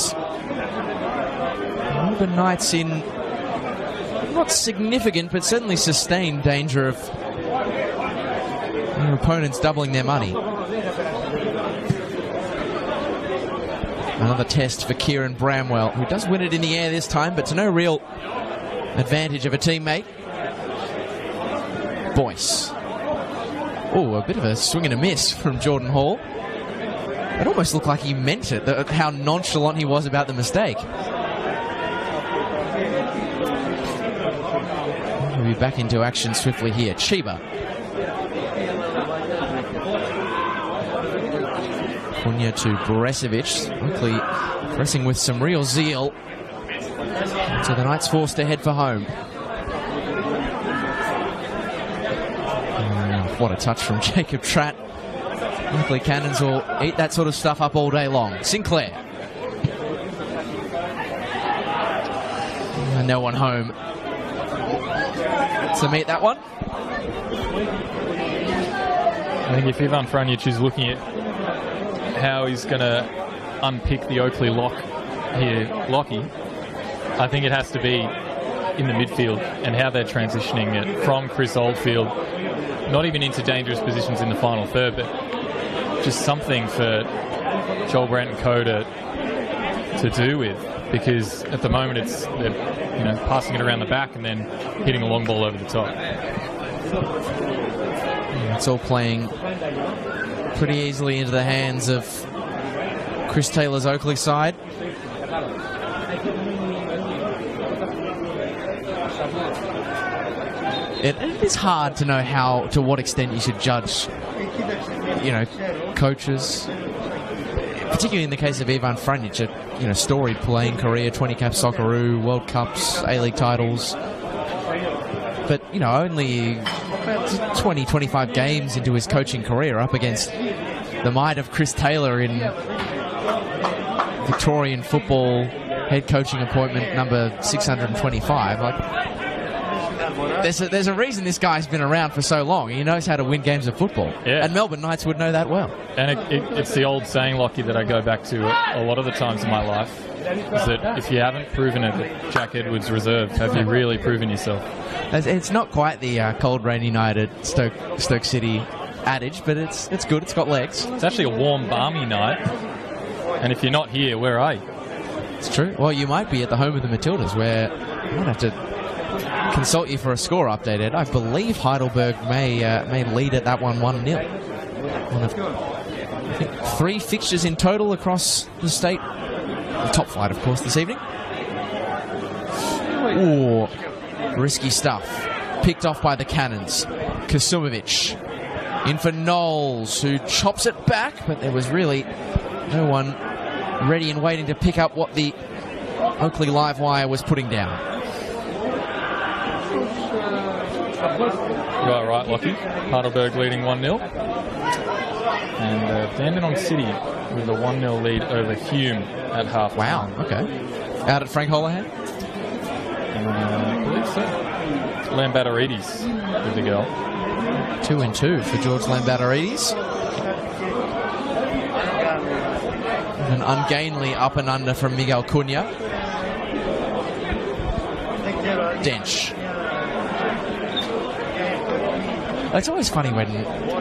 Melbourne Knights in not significant but certainly sustained danger of their opponents doubling their money. Another test for Kieran Bramwell, who does win it in the air this time, but to no real advantage of a teammate. Boyce. Oh, a bit of a swing and a miss from Jordan Hall. It almost looked like he meant it, how nonchalant he was about the mistake. We'll be back into action swiftly here. Chiba. Punya to Boresevic. Oakleigh pressing with some real zeal. So the Knights forced to head for home. What a touch from Jacob Tratt. Oakleigh Cannons will eat that sort of stuff up all day long. Sinclair. And no one home to meet that one. I think if Ivan Franjic is looking at how he's going to unpick the Oakleigh lock here, Lockie, I think it has to be in the midfield and how they're transitioning it from Chris Oldfield, not even into dangerous positions in the final third, but just something for Joel Brandt and co to do with, because at the moment it's they're passing it around the back and then hitting a long ball over the top. It's all playing pretty easily into the hands of Chris Taylor's Oakleigh side. It is hard to know to what extent you should judge coaches, particularly in the case of Ivan Franjic, a storied playing career, 20 caps Socceroo, World Cups, A-League titles. But, only 20, 25 games into his coaching career up against the might of Chris Taylor in Victorian football head coaching appointment number 625. There's a reason this guy's been around for so long. He knows how to win games of football. Yeah. And Melbourne Knights would know that well. And it's the old saying, Lockie, that I go back to a lot of the times in my life, is that if you haven't proven it at Jack Edwards Reserve, have you really proven yourself? It's not quite the cold, rainy night at Stoke City adage, but it's good. It's got legs. It's actually a warm, balmy night. And if you're not here, where are you? It's true. Well, you might be at the home of the Matildas, where I might have to consult you for a score update, Ed. I believe Heidelberg may lead at that one 1-0. One of, I think, 3 fixtures in total across the state. The top flight, of course, this evening. Ooh, risky stuff. Picked off by the Cannons. Kasumovic in for Knowles, who chops it back, but there was really no one ready and waiting to pick up what the Oakleigh live wire was putting down. You are right, Lockie. Heidelberg leading 1-0. And Dandenong City with a 1-0 lead over Hume at half time. Wow, okay. Out at Frank Holohan? I believe so. Lambatarides with the goal. 2-2 for George Lambatarides. An ungainly up and under from Miguel Cunha. Dench. It's always funny when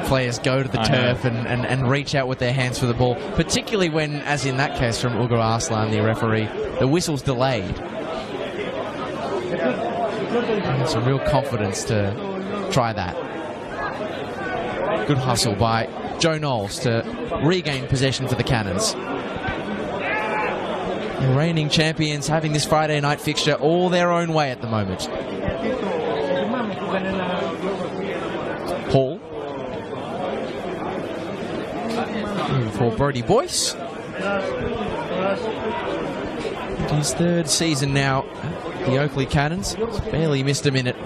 players go to the turf and reach out with their hands for the ball, particularly when, as in that case from Ugur Arslan, the referee, the whistle's delayed. And some real confidence to try that. Good hustle by Joe Knowles to regain possession for the Cannons. The reigning champions having this Friday night fixture all their own way at the moment. Hall. For Brodie Boyce. His 3rd season now at the Oakleigh Cannons. He's barely missed a minute.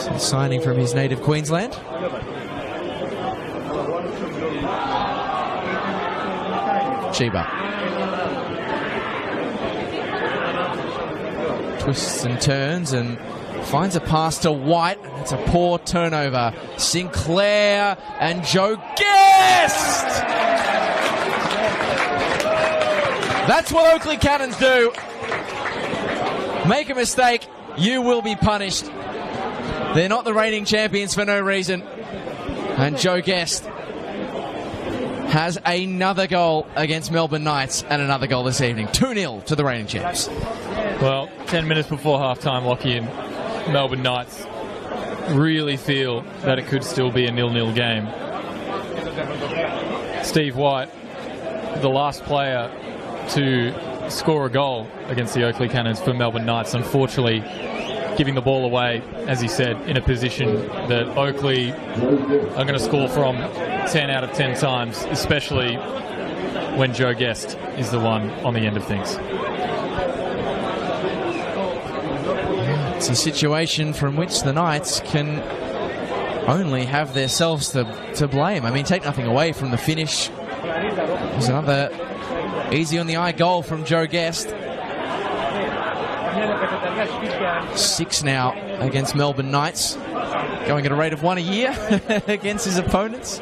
Since signing from his native Queensland. Chiba. Twists and turns and finds a pass to White. It's a poor turnover. Sinclair and Joe Guest! That's what Oakleigh Cannons do. Make a mistake, you will be punished. They're not the reigning champions for no reason. And Joe Guest has another goal against Melbourne Knights and another goal this evening. 2-0 to the reigning champs. Well, 10 minutes before half-time, Lockie, and Melbourne Knights really feel that it could still be a 0-0 game. Steve White, the last player to score a goal against the Oakleigh Cannons for Melbourne Knights, unfortunately giving the ball away, as he said, in a position that Oakleigh are going to score from 10 out of 10 times, especially when Joe Guest is the one on the end of things. It's a situation from which the Knights can only have themselves to blame. I mean, take nothing away from the finish. There's another easy on the eye goal from Joe Guest. 6 now against Melbourne Knights, going at a rate of 1 a year against his opponents.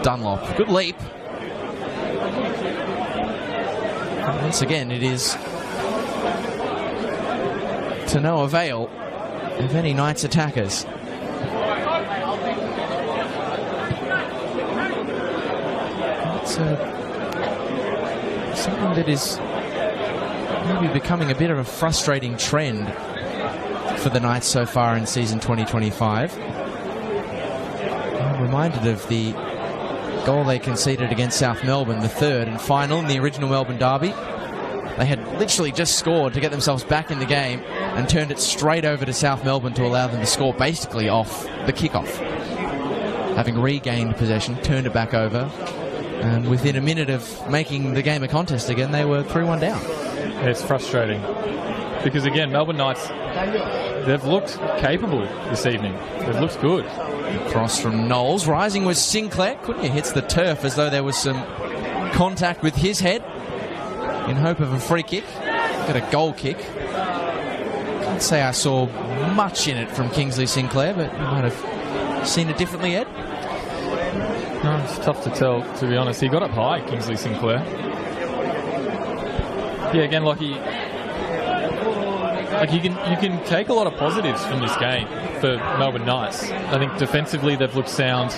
Dunlop, good leap. And once again, it is to no avail of any Knights attackers. It's something that is maybe becoming a bit of a frustrating trend for the Knights so far in season 2025. I'm reminded of the goal they conceded against South Melbourne, the 3rd and final in the original Melbourne derby. They had literally just scored to get themselves back in the game and turned it straight over to South Melbourne to allow them to score basically off the kickoff. Having regained possession, turned it back over, and within a minute of making the game a contest again, they were 3-1 down. It's frustrating because, again, Melbourne Knights, they've looked capable this evening. They've looked good. Cross from Knowles. Rising was Sinclair. Couldn't hits the turf as though there was some contact with his head in hope of a free kick. Got a goal kick. Can't say I saw much in it from Kingsley Sinclair, but you might have seen it differently, Ed. No, it's tough to tell, to be honest. He got up high, Kingsley Sinclair. Yeah, again, Lockie, like you can take a lot of positives from this game for Melbourne Knights. I think defensively they've looked sound,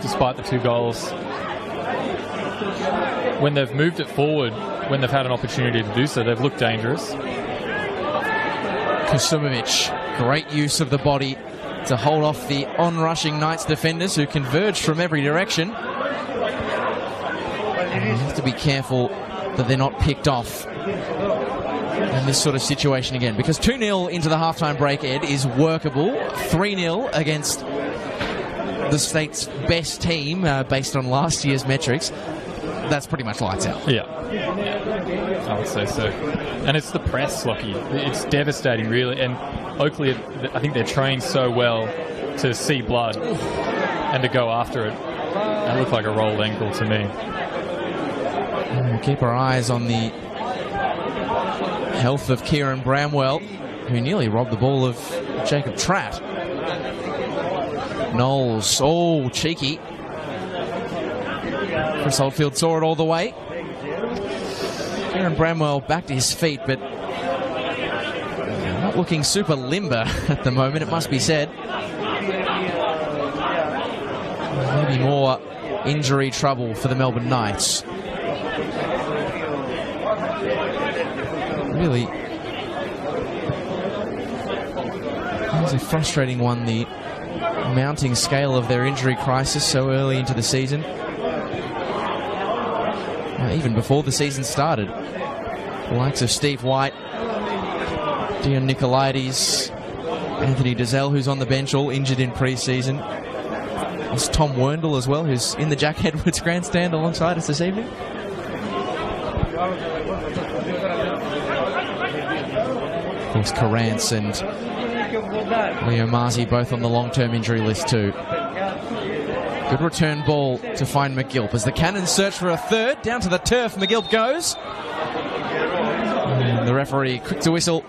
despite the 2 goals. When they've moved it forward, when they've had an opportunity to do so, they've looked dangerous. Kusumovic, great use of the body to hold off the on-rushing Knights defenders who converged from every direction. And you have to be careful that they're not picked off in this sort of situation again, because 2-0 into the halftime break, Ed, is workable. 3-0 against the state's best team based on last year's metrics. That's pretty much lights out. Yeah, I would say so. And it's the press, Lockie. It's devastating, really. And Oakleigh, I think they're trained so well to see blood and to go after it. It looked like a rolled ankle to me. We'll keep our eyes on the health of Kieran Bramwell, who nearly robbed the ball of Jacob Tratt. Knowles, cheeky. Chris Oldfield saw it all the way. Kieran Bramwell back to his feet, but not looking super limber at the moment, it must be said. Maybe more injury trouble for the Melbourne Knights. Really, it's a frustrating one, the mounting scale of their injury crisis so early into the season. Even before the season started, the likes of Steve White, Dion Nicolaides, Anthony Dazelle, who's on the bench, all injured in pre-season. There's Tom Werndl as well, who's in the Jack Edwards grandstand alongside us this evening. Of course, Carrance and Leo Marzi both on the long-term injury list too. Good return ball to find McGilp as the Cannons search for a third. Down to the turf, McGilp goes. And the referee quick to whistle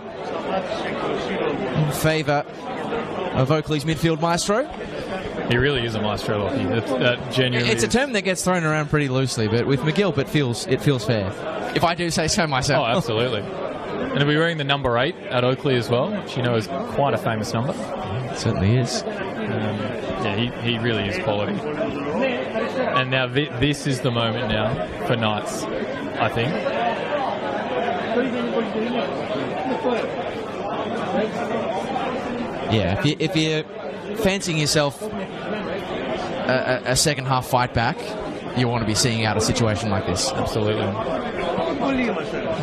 in favour of Oakleigh's midfield maestro. He really is a maestro, Lockie. That genuinely it's a term that gets thrown around pretty loosely, but with McGilp it feels fair. If I do say so myself. Oh, absolutely. And he'll be wearing the number 8 at Oakleigh as well, which you know is quite a famous number. It certainly is. He really is quality. And now this is the moment now for Knights, I think. Yeah, if you're fancying yourself a second half fight back, you want to be seeing out a situation like this. Absolutely.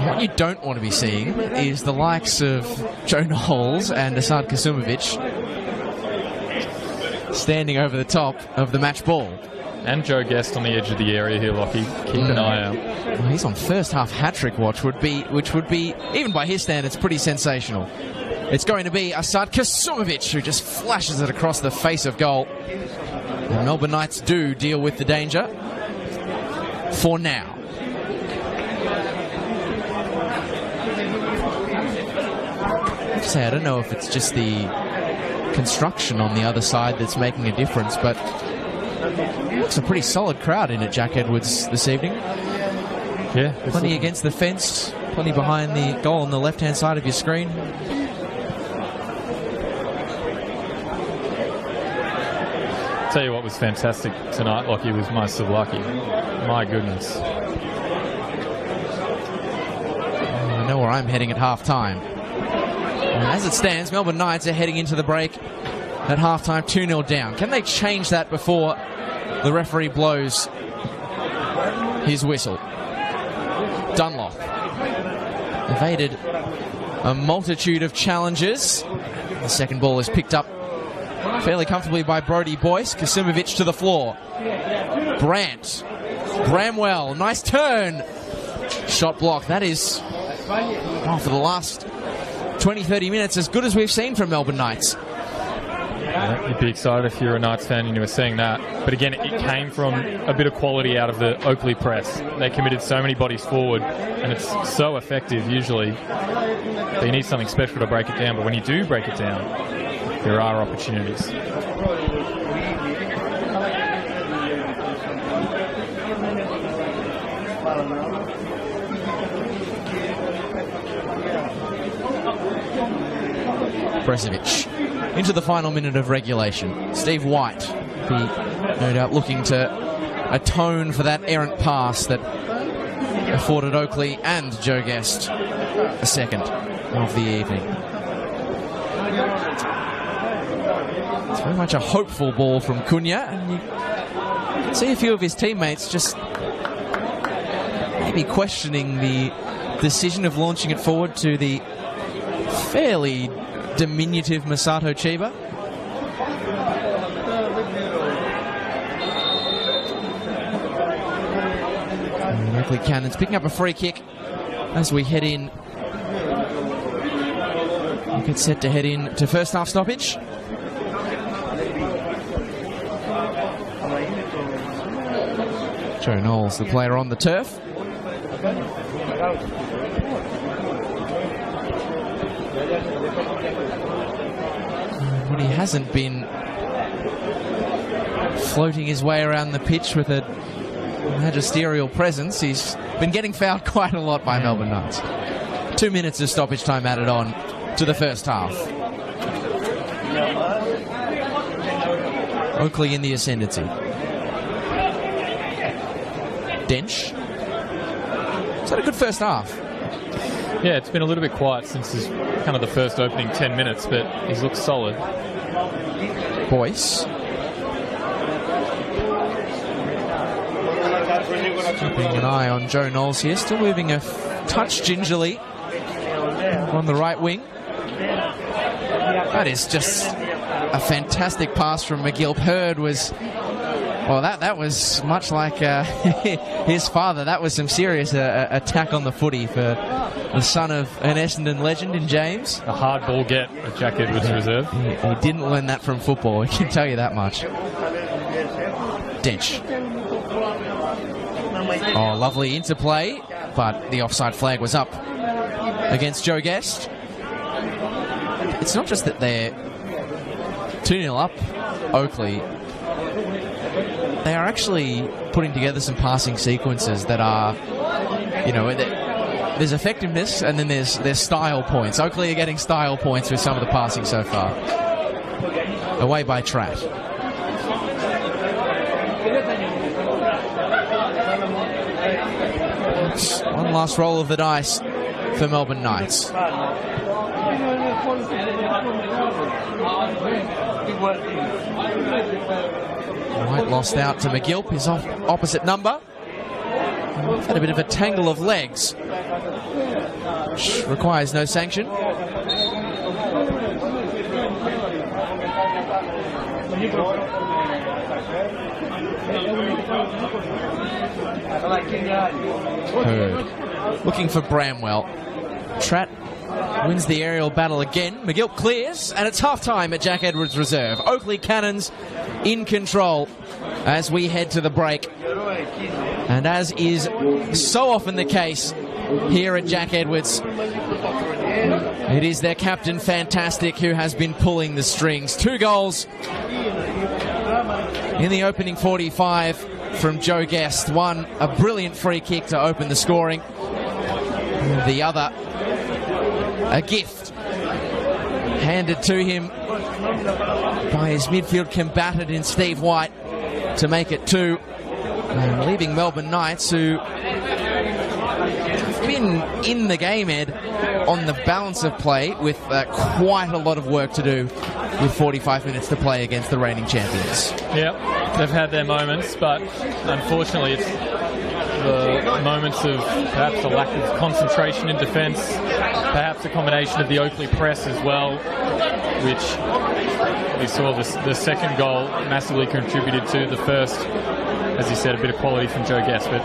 What you don't want to be seeing is the likes of Joe Knowles and Asad Kusumovic standing over the top of the match ball. And Joe Guest on the edge of the area here, Lockie. Keep an eye out. Well, he's on first half hat-trick watch, which would be, even by his standards, pretty sensational. It's going to be Asad Kusumovic who just flashes it across the face of goal. The Melbourne Knights do deal with the danger for now. I have to say, I don't know if it's just the construction on the other side that's making a difference, but it's a pretty solid crowd in at Jack Edwards this evening. Yeah, plenty against the fence, plenty behind the goal on the left-hand side of your screen. Tell you what was fantastic tonight, Lockie, was my Savlaki. My goodness. I know where I'm heading at half-time. And as it stands, Melbourne Knights are heading into the break at half-time, 2-0 down. Can they change that before the referee blows his whistle? Dunlop evaded a multitude of challenges. The second ball is picked up fairly comfortably by Brodie Boyce. Kasimovic to the floor. Brandt. Bramwell. Nice turn. Shot block. That is, for the last 20-30 minutes, as good as we've seen from Melbourne Knights. Yeah, you'd be excited if you're a Knights fan and you were seeing that. But again, it came from a bit of quality out of the Oakleigh press. They committed so many bodies forward, and it's so effective usually. But you need something special to break it down. But when you do break it down, there are opportunities. Brezovic into the final minute of regulation. Steve White, no doubt looking to atone for that errant pass that afforded Oakleigh and Joe Guest a second of the evening. It's very much a hopeful ball from Cunha, and you can see a few of his teammates just maybe questioning the decision of launching it forward to the fairly diminutive Masato Chiba. Oakleigh Cannons picking up a free kick as we head in. We get set to head in to first half stoppage. Joe Knowles, the player on the turf. When he hasn't been floating his way around the pitch with a magisterial presence, he's been getting fouled quite a lot by Melbourne Knights. 2 minutes of stoppage time added on to the first half. Oakleigh in the ascendancy. Dench. Is that a good first half? Yeah, it's been a little bit quiet since his kind of the first opening 10 minutes, but he's looked solid. Boyce. Keeping an eye on Joe Knowles here, still moving a touch gingerly on the right wing. That is just a fantastic pass from McGill. Hurd was, well, that was much like his father. That was some serious attack on the footy for the son of an Essendon legend in James. A hard ball get at Jack Edwards reserve. He didn't learn that from football, I can tell you that much. Dench. Oh, lovely interplay, but the offside flag was up against Joe Guest. It's not just that they're 2-0 up, Oakleigh. They are actually putting together some passing sequences that are, you know, there's effectiveness and then there's style points. Oakleigh are getting style points with some of the passing so far. Away by Tratt. One last roll of the dice for Melbourne Knights. White lost out to McGill, his opposite number. Had a bit of a tangle of legs, which requires no sanction. Hurd looking for Bramwell. Tratt wins the aerial battle again. McGill clears, and it's half-time at Jack Edwards Reserve. Oakleigh Cannons in control as we head to the break. And as is so often the case here at Jack Edwards, it is their captain, Fantastic, who has been pulling the strings. 2 goals in the opening 45 from Joe Guest. One, a brilliant free kick to open the scoring. The other, a gift handed to him by his midfield combatant in Steve White to make it 2. Leaving Melbourne Knights, who have been in the game, Ed, on the balance of play with quite a lot of work to do with 45 minutes to play against the reigning champions. Yep, they've had their moments, but unfortunately it's the moments of perhaps a lack of concentration in defence, perhaps a combination of the Oakleigh press as well, which we saw the second goal massively contributed to. The first, as you said, a bit of quality from Joe Guest, but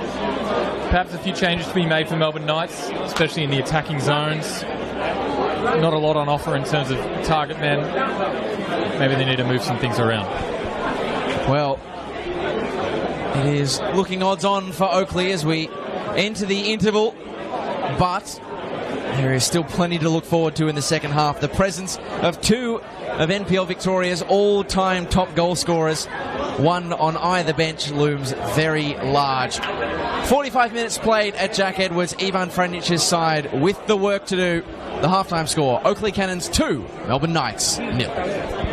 perhaps a few changes to be made for Melbourne Knights, especially in the attacking zones. Not a lot on offer in terms of target men. Maybe they need to move some things around. Well, it is looking odds on for Oakleigh as we enter the interval, but there is still plenty to look forward to in the second half. The presence of two of NPL Victoria's all-time top goal scorers, one on either bench, looms very large. 45 minutes played at Jack Edwards, Ivan Franjic's side with the work to do. The halftime score, Oakleigh Cannons 2, Melbourne Knights 0.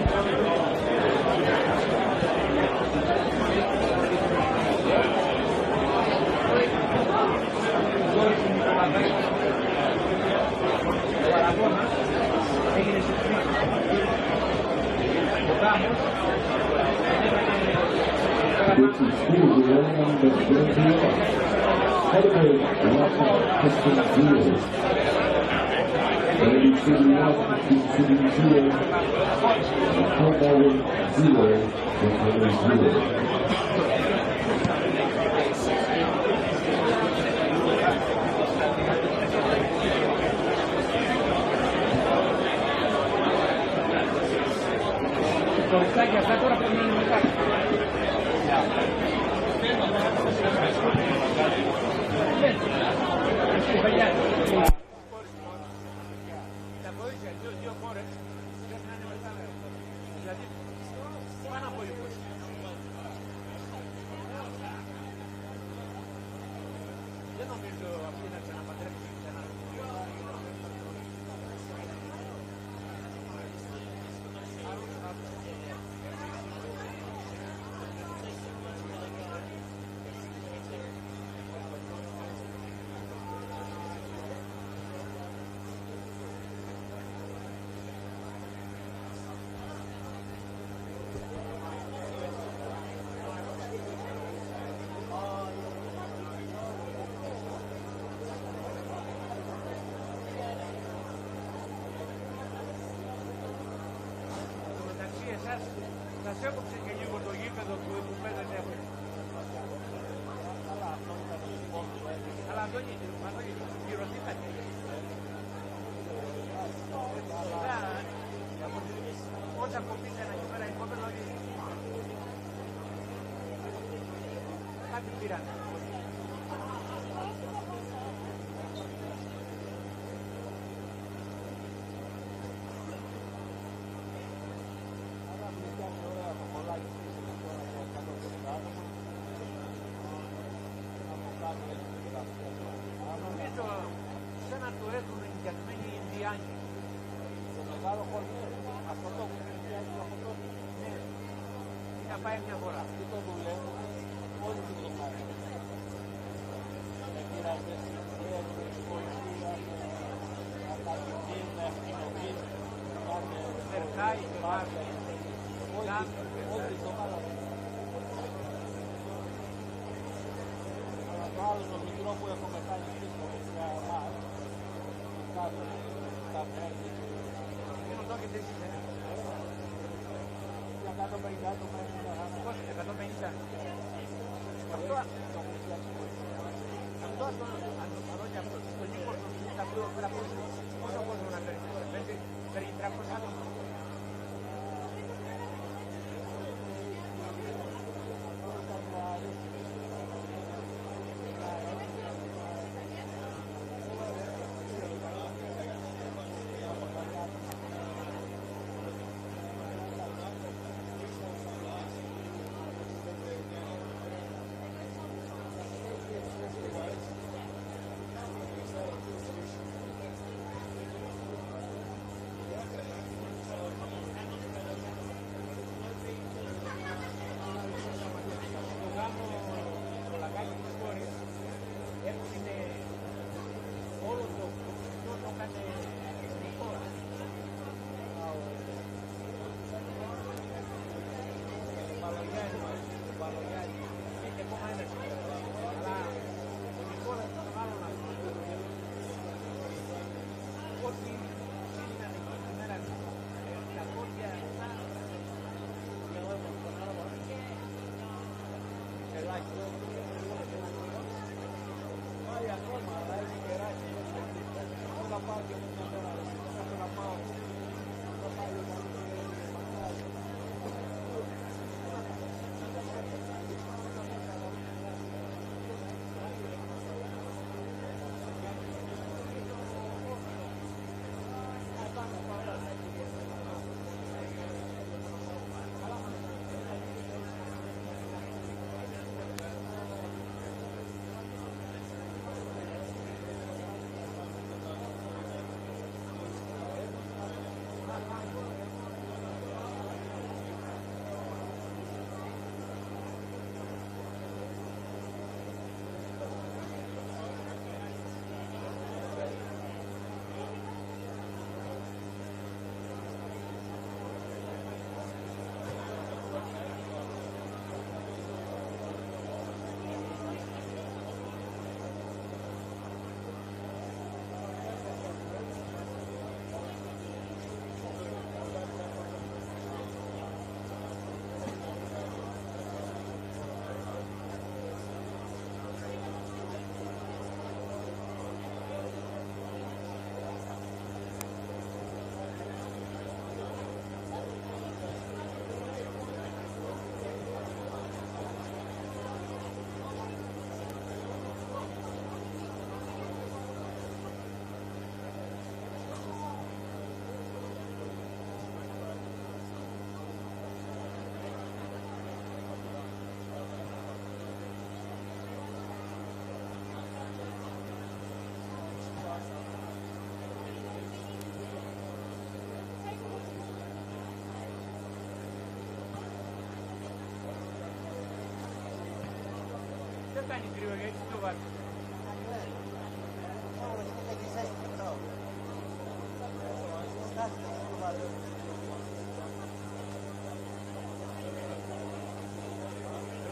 Tani creo que esto va.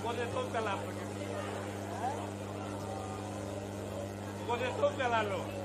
Pode tocar lá porque. Pode tocar lá lo.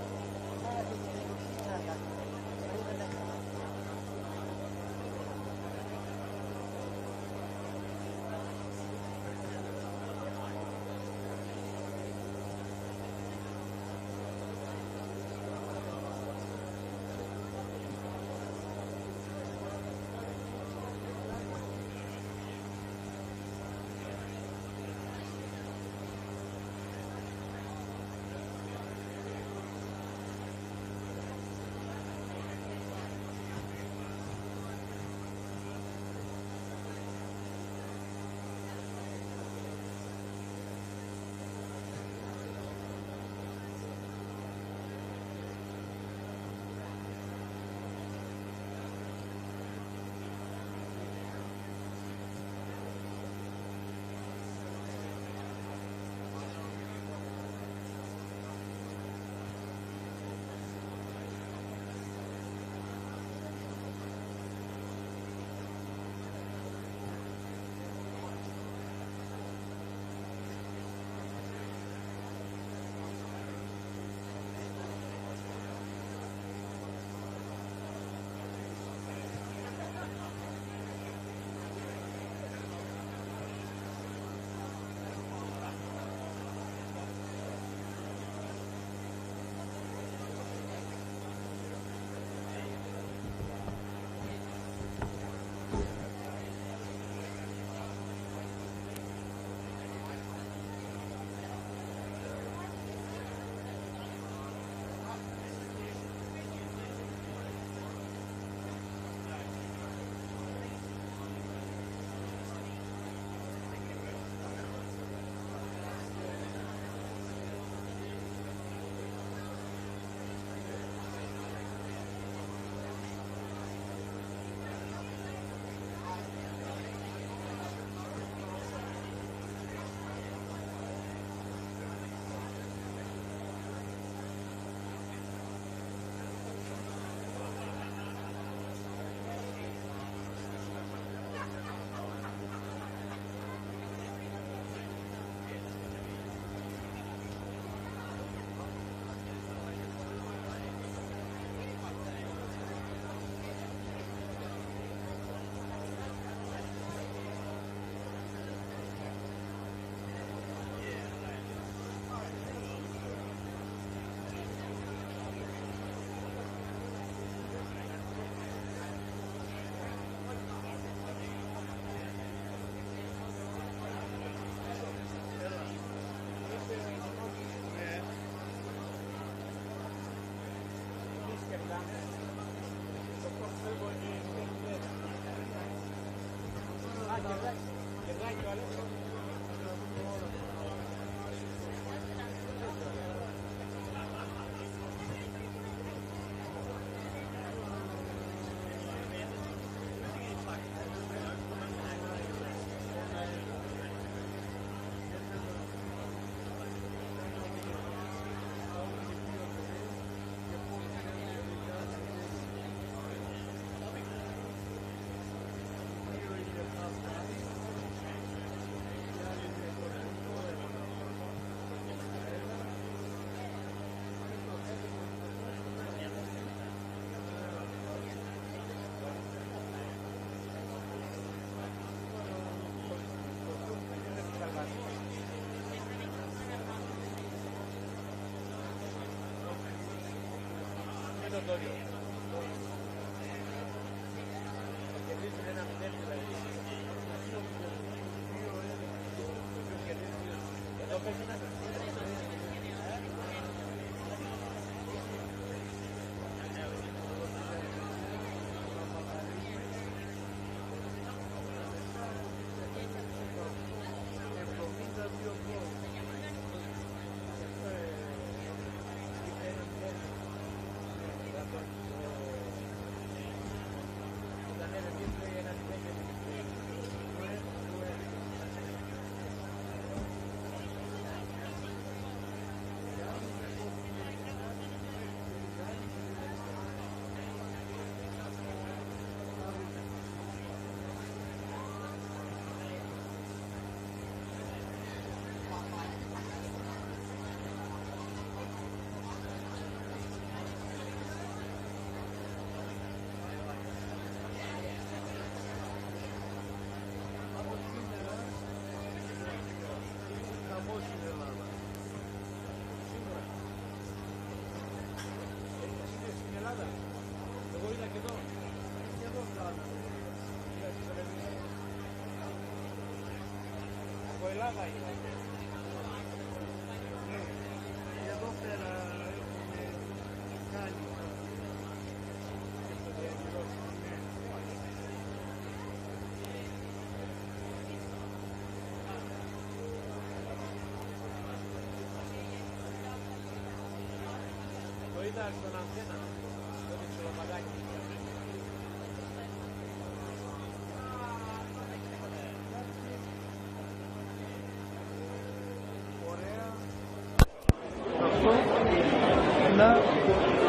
να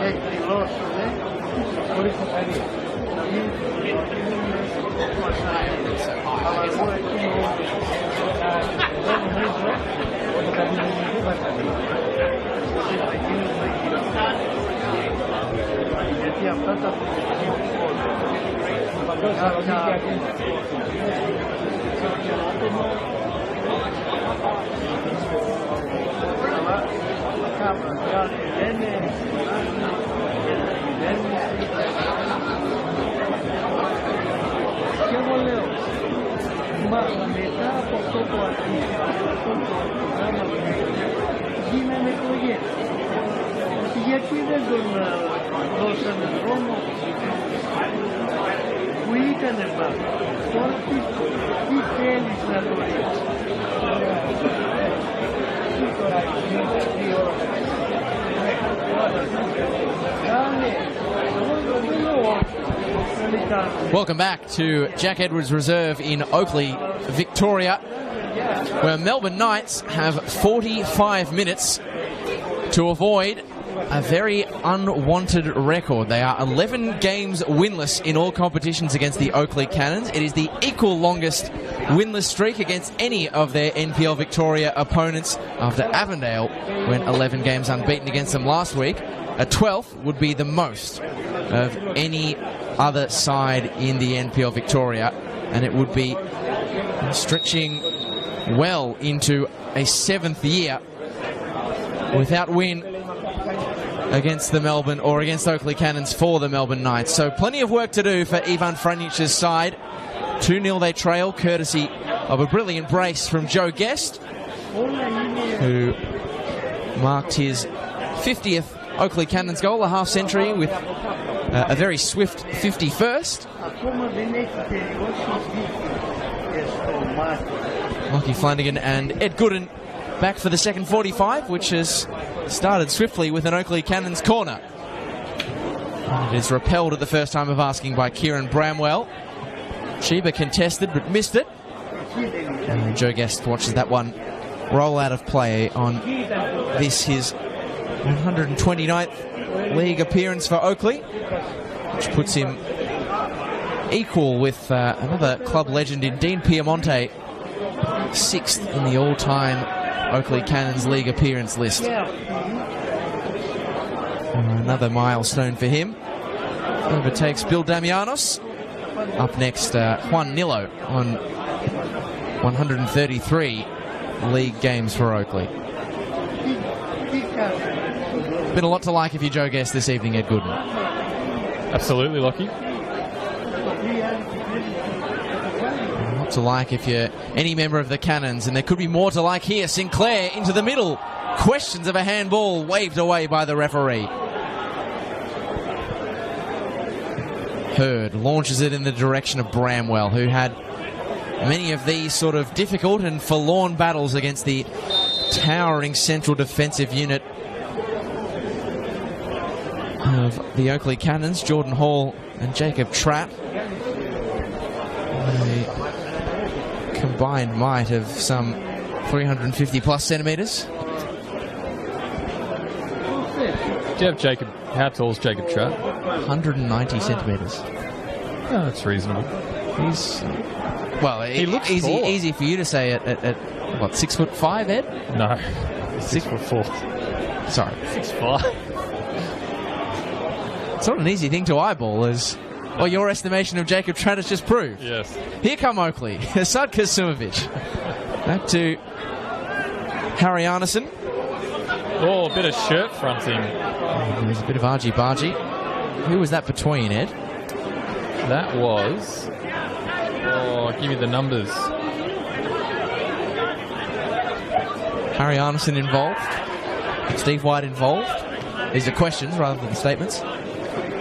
εκδηλώσουν χωρίς εταιρεία. Αλλά εγώ εκείνο δεν νομίζω ότι θα δημιουργηθεί βαρκαδία. Γιατί αυτά τα και εγώ λέω, μα μετά από αυτό το αρχείο, αυτό το πρόγραμμα γίνανε εκλογές. Γιατί δεν τον δώσανε δρόμο που ήτανε πάνω. Τώρα τι θέλεις να το ρίξεις. Welcome back to Jack Edwards Reserve in Oakleigh, Victoria, where Melbourne Knights have 45 minutes to avoid a very unwanted record. They are 11 games winless in all competitions against the Oakleigh Cannons. It is the equal longest winless streak against any of their NPL Victoria opponents after Avondale went 11 games unbeaten against them last week. A 12th would be the most of any other side in the NPL Victoria, and it would be stretching well into a 7th year without win against the Melbourne or against Oakleigh Cannons for the Melbourne Knights. So plenty of work to do for Ivan Franjic's side. 2-0 they trail, courtesy of a brilliant brace from Joe Guest, who marked his 50th Oakleigh Cannons goal, a half century, with a very swift 51st. Lockie Flanagan and Ed Gooden back for the second 45, which has started swiftly with an Oakleigh Cannons corner. It is repelled at the first time of asking by Kieran Bramwell. Sheba contested but missed it. And Joe Guest watches that one roll out of play on this, his 129th league appearance for Oakleigh, which puts him equal with another club legend in Dean Piemonte, 6th in the all-time Oakleigh Cannons league appearance list. Another milestone for him. Overtakes Bill Damianos. Up next, Juan Nilo on 133 league games for Oakleigh. Been a lot to like if you're Joe Guest this evening, Ed Gooden. Absolutely, Lockie. A lot to like if you're any member of the Cannons, and there could be more to like here. Sinclair into the middle. Questions of a handball waved away by the referee. Hurd launches it in the direction of Bramwell, who had many of these sort of difficult and forlorn battles against the towering central defensive unit of the Oakleigh Cannons, Jordan Hall and Jacob Trapp. A combined might of some 350 plus centimetres. Do you have Jacob? How tall is Jacob Trapp? 190 centimetres. Oh, that's reasonable. He's well. He looks easy for you to say at what, 6'5", Ed? No, 6'4". Sorry, 6'5". It's not an easy thing to eyeball, as well, your estimation of Jacob Trapp has just proved. Yes. Here come Oakleigh. Asad Kasumovic. Back to Harry Arneson. Oh, a bit of shirt fronting. There's a bit of argy-bargy. Who was that between, Ed? That was... Oh, give me the numbers. Harry Arneson involved. Steve White involved. These are questions rather than statements.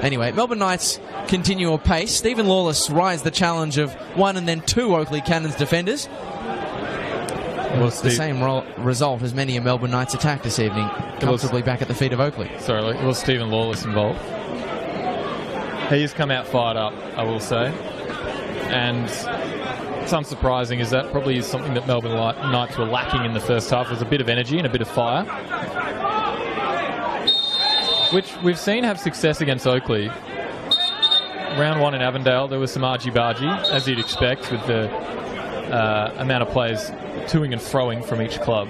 Anyway, Melbourne Knights continue apace. Stephen Lawless rides the challenge of one and then two Oakleigh Cannons defenders. Well, it's the same result as many a Melbourne Knights attack this evening, comfortably back at the feet of Oakleigh. Sorry, it was Stephen Lawless involved. He's come out fired up, I will say. And it's unsurprising, is that probably is something that Melbourne Knights were lacking in the first half, was a bit of energy and a bit of fire, which we've seen have success against Oakleigh. Round one in Avondale, there was some argy-bargy, as you'd expect, with the amount of players toing and froing from each club.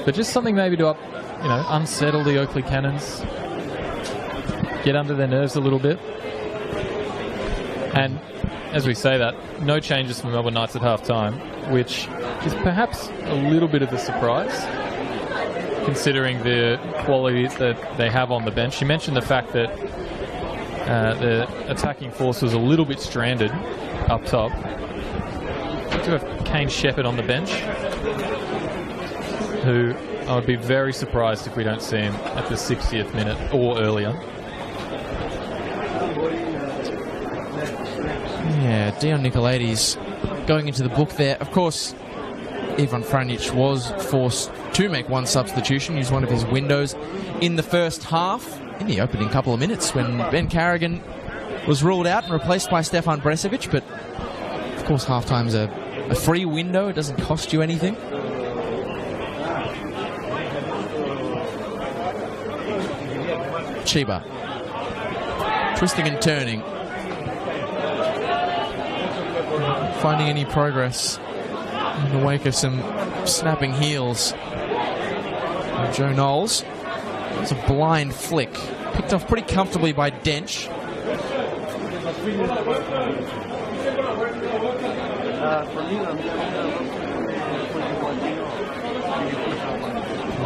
But just something maybe to unsettle the Oakleigh Cannons, get under their nerves a little bit. And as we say that, no changes from Melbourne Knights at half-time, which is perhaps a little bit of a surprise, considering the qualities that they have on the bench. You mentioned the fact that the attacking force was a little bit stranded up top. To have Kane Shepherd on the bench, who I would be very surprised if we don't see him at the 60th minute or earlier. Yeah, Dion Nicolaides going into the book there. Of course, Ivan Franjic was forced to make one substitution, use one of his windows in the first half, in the opening couple of minutes, when Ben Carrigan was ruled out and replaced by Stefan Bresevic. But of course, half-time's a free window. It doesn't cost you anything. Chiba. Twisting and turning. Finding any progress in the wake of some snapping heels. And Joe Knowles. It's a blind flick. Picked off pretty comfortably by Dench.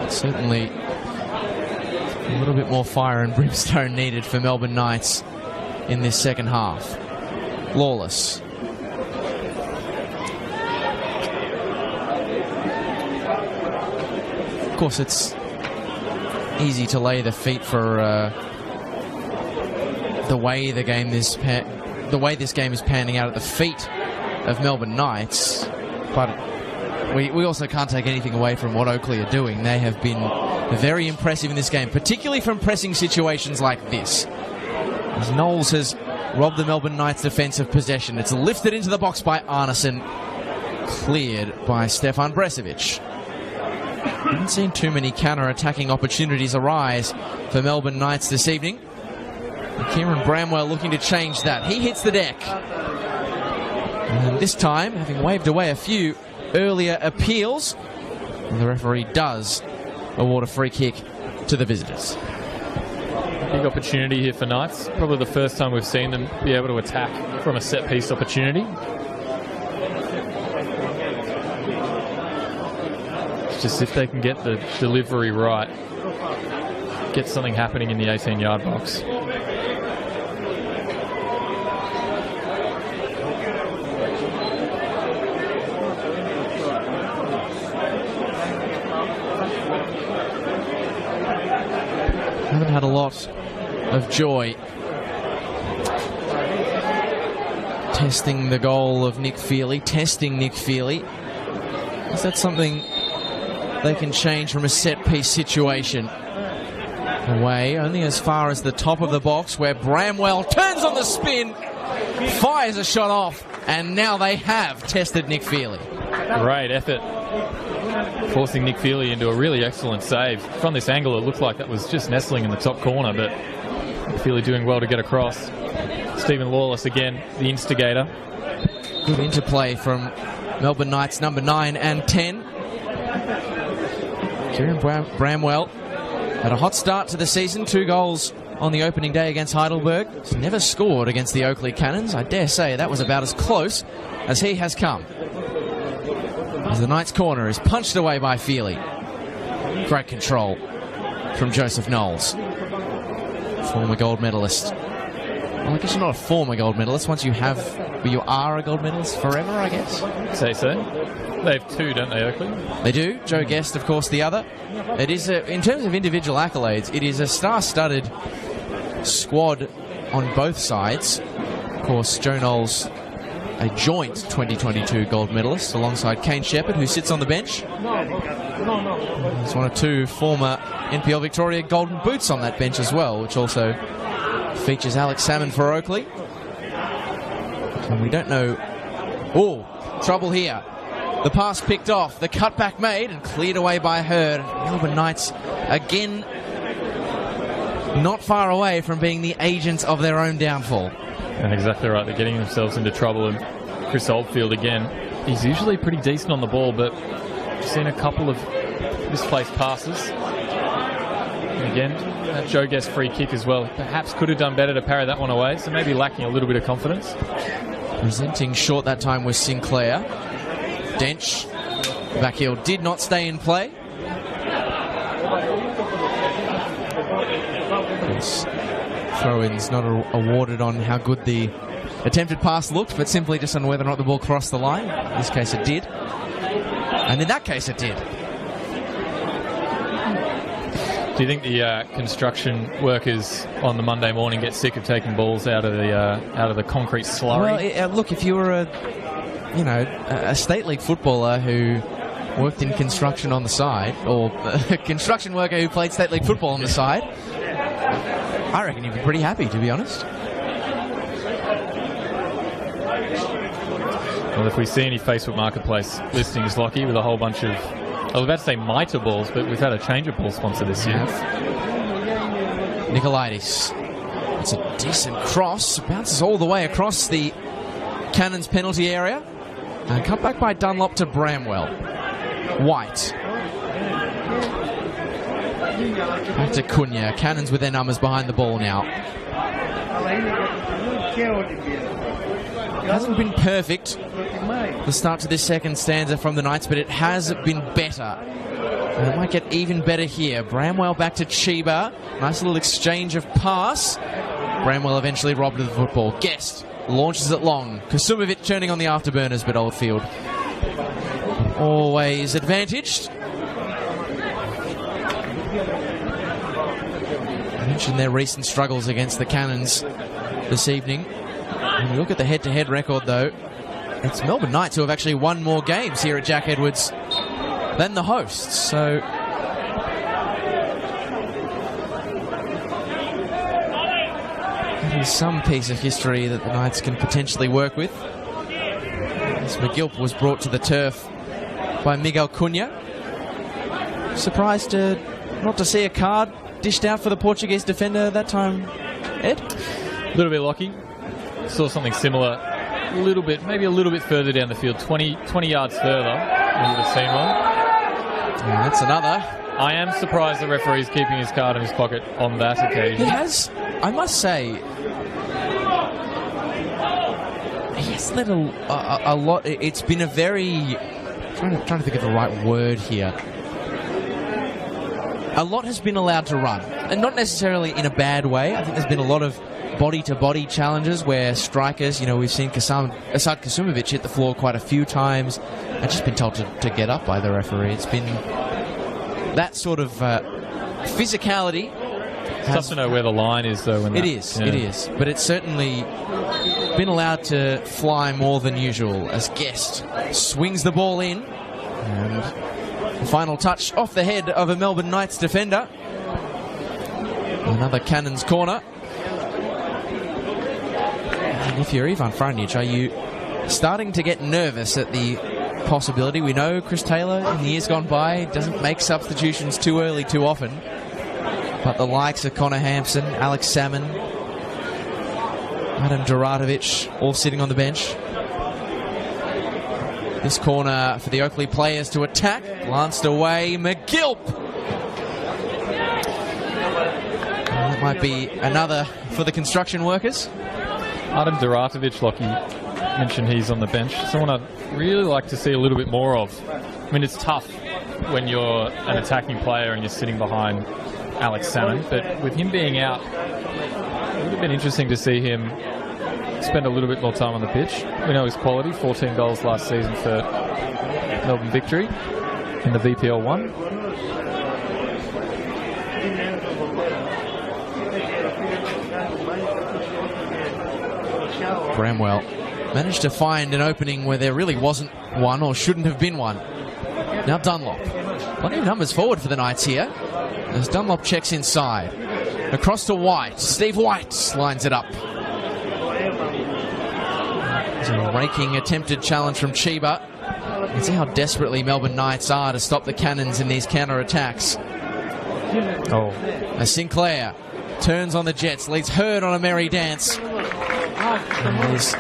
Certainly a little bit more fire and brimstone needed for Melbourne Knights in this second half. Lawless. Of course, it's easy to lay the feet for the way this game is panning out at the feet of Melbourne Knights. But we also can't take anything away from what Oakleigh are doing. They have been very impressive in this game, particularly from pressing situations like this. As Knowles has robbed the Melbourne Knights defence of possession. It's lifted into the box by Arneson, cleared by Stefan Bresovic. Haven't seen too many counter-attacking opportunities arise for Melbourne Knights this evening. Kieran Bramwell looking to change that. He hits the deck. And this time, having waved away a few earlier appeals, the referee does award a free kick to the visitors. Big opportunity here for Knights. Probably the first time we've seen them be able to attack from a set-piece opportunity. It's just if they can get the delivery right, get something happening in the 18-yard box. Haven't had a lot of joy testing the goal of Nick Feely, testing Nick Feely. Is that something they can change from a set-piece situation? Away, only as far as the top of the box, where Bramwell turns on the spin, fires a shot off, and now they have tested Nick Feely. Great effort, forcing Nick Feely into a really excellent save. From this angle, it looked like that was just nestling in the top corner, but Feely doing well to get across. Stephen Lawless again, the instigator. Good interplay from Melbourne Knights number 9 and 10. Kieran Bramwell had a hot start to the season, 2 goals on the opening day against Heidelberg. He's never scored against the Oakleigh Cannons. I dare say that was about as close as he has come. As the Knights' corner is punched away by Feely. Great control from Joseph Knowles, former gold medalist. Well, I guess you're not a former gold medalist once you are a gold medalist forever, I guess. Say so. They have 2, don't they, Oakleigh? They do. Joe Guest, of course, the other. It is, in terms of individual accolades, it is a star-studded squad on both sides. Of course, Joe Knowles, a joint 2022 gold medalist alongside Kane Shepherd, who sits on the bench. He's one of 2 former NPL Victoria golden boots on that bench as well, which also features Alex Salmon for Oakleigh. And we don't know... Oh, trouble here. The pass picked off, the cutback made and cleared away by Hurd. Melbourne Knights again not far away from being the agents of their own downfall. And exactly right, they're getting themselves into trouble. And Chris Oldfield again, he's usually pretty decent on the ball, but I've seen a couple of misplaced passes. And again, that Joe Guest free kick as well. Perhaps could have done better to parry that one away, so maybe lacking a little bit of confidence. Presenting short that time was Sinclair. Dench, back heel, did not stay in play. Of course, throw-ins not awarded on how good the attempted pass looked, but simply just on whether or not the ball crossed the line. In this case it did. And in that case it did. Do you think the construction workers on the Monday morning get sick of taking balls out of the concrete slurry? Well, look, if you were a state league footballer who worked in construction on the side, or a construction worker who played state league football on the side, I reckon you'd be pretty happy, to be honest. Well, if we see any Facebook Marketplace listings, Lockie, with a whole bunch of, I was about to say mitre balls, but we've had a change of ball sponsor this year. Nicolaitis. It's a decent cross. Bounces all the way across the Cannons penalty area. And cut back by Dunlop to Bramwell. White. Back to Cunha. Cannons with their numbers behind the ball now. It hasn't been perfect, the start to this second stanza from the Knights, but it has been better. And it might get even better here. Bramwell back to Chiba. Nice little exchange of pass. Bramwell eventually robbed of the football. Guest launches it long. Kasumovic turning on the afterburners, but Oldfield always advantaged. I mentioned their recent struggles against the Cannons this evening. When you look at the head-to-head record, though, it's Melbourne Knights who have actually won more games here at Jack Edwards than the hosts. So it is some piece of history that the Knights can potentially work with. As McGilp was brought to the turf by Miguel Cunha. Surprised not to see a card dished out for the Portuguese defender that time, Ed? A little bit lucky. Saw something similar, maybe a little bit further down the field, 20 yards further. You would have seen one. Yeah, that's another. I am surprised the referee's keeping his card in his pocket on that occasion. He has, I must say, he has let a lot. It's been a very, trying to think of the right word here. A lot has been allowed to run, and not necessarily in a bad way. I think there's been a lot of body-to-body challenges where strikers, we've seen Asad Kasumovic hit the floor quite a few times and just been told to get up by the referee. It's been that sort of physicality. It's tough to know where the line is, though. It is. But it's certainly been allowed to fly more than usual as Guest swings the ball in. And the final touch off the head of a Melbourne Knights defender. Another Cannon's corner. And if you're Ivan Franjic, are you starting to get nervous at the possibility? We know Chris Taylor in the years gone by doesn't make substitutions too early too often. But the likes of Connor Hampson, Alex Salmon, Adam Duratovic all sitting on the bench. This corner for the Oakleigh players to attack. Glanced away, McGilp. That might be another for the construction workers. Adam Duratovic, Lockie mentioned he's on the bench. Someone I'd really like to see a little bit more of. I mean, it's tough when you're an attacking player and you're sitting behind Alex Salmon, but with him being out, it would have been interesting to see him spend a little bit more time on the pitch. We know his quality, 14 goals last season for Melbourne Victory in the VPL 1. Bramwell managed to find an opening where there really wasn't one or shouldn't have been one. Now Dunlop. Plenty of numbers forward for the Knights here as Dunlop checks inside. Across to White. Steve White lines it up. It's a raking attempted challenge from Chiba. You can see how desperately Melbourne Knights are to stop the Cannons in these counter-attacks. As Sinclair turns on the Jets, leads Hurd on a merry dance. And there's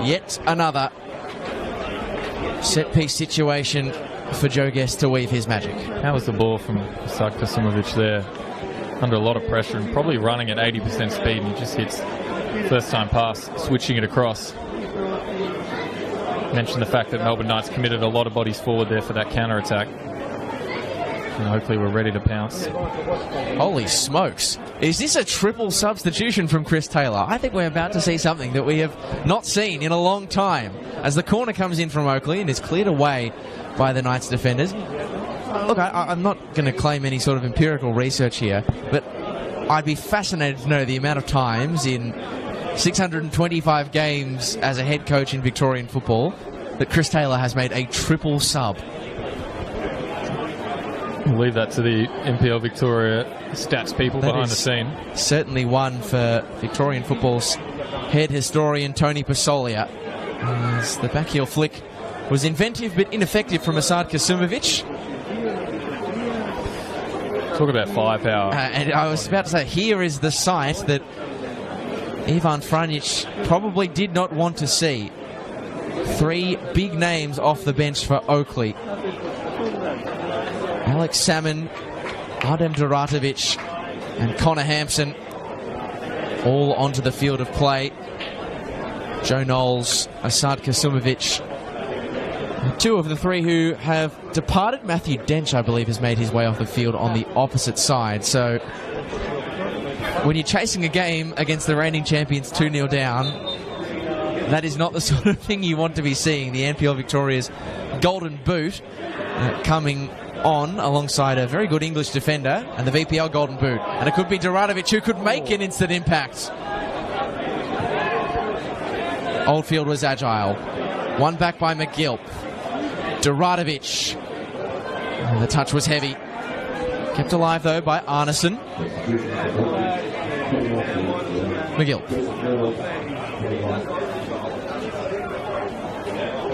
yet another set-piece situation for Joe Guest to weave his magic. How was the ball from Asad Kasumovic there? Under a lot of pressure and probably running at 80% speed, and he just hits first-time pass, switching it across. Mentioned the fact that Melbourne Knights committed a lot of bodies forward there for that counter-attack. And hopefully we're ready to pounce. Holy smokes. Is this a triple substitution from Chris Taylor? I think we're about to see something that we have not seen in a long time. As the corner comes in from Oakleigh and is cleared away by the Knights defenders. Look, I'm not going to claim any sort of empirical research here, but I'd be fascinated to know the amount of times in 625 games as a head coach in Victorian football that Chris Taylor has made a triple sub. We'll leave that to the NPL Victoria stats people behind the scene. Certainly one for Victorian football's head historian Tony Pasolia. As the backheel flick was inventive but ineffective from Asad Kasumovic. Talk about firepower. And I was about to say, here is the sight that Ivan Franjic probably did not want to see. Three big names off the bench for Oakleigh. Alex Salmon, Artem Duratovic and Connor Hampson all onto the field of play. Joe Knowles, Asad Kasumovic. Two of the three who have departed. Matthew Dench, I believe, has made his way off the field on the opposite side. So when you're chasing a game against the reigning champions 2-0 down, that is not the sort of thing you want to be seeing. The NPL Victoria's golden boot coming on alongside a very good English defender and the VPL golden boot. And it could be Duratovic who could make an instant impact. Oldfield was agile. One back by McGill. Duradovic. The touch was heavy. Kept alive, though, by Arneson. McGill.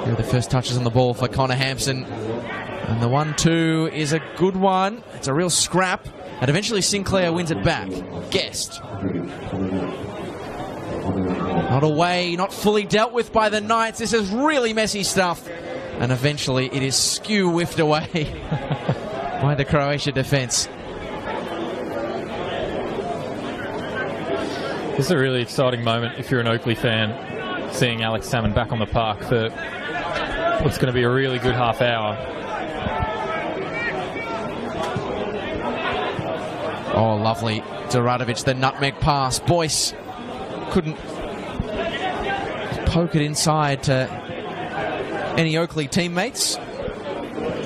Here are the first touches on the ball for Connor Hampson. And the 1-2 is a good one. It's a real scrap. And eventually Sinclair wins it back. Guest. Not away, not fully dealt with by the Knights. This is really messy stuff. And eventually it is skew whiffed away by the Croatia defence. This is a really exciting moment if you're an Oakleigh fan, seeing Alex Salmon back on the park for what's going to be a really good half hour. Oh, lovely. Duradovic, the nutmeg pass. Boyce couldn't poke it inside to any Oakleigh teammates.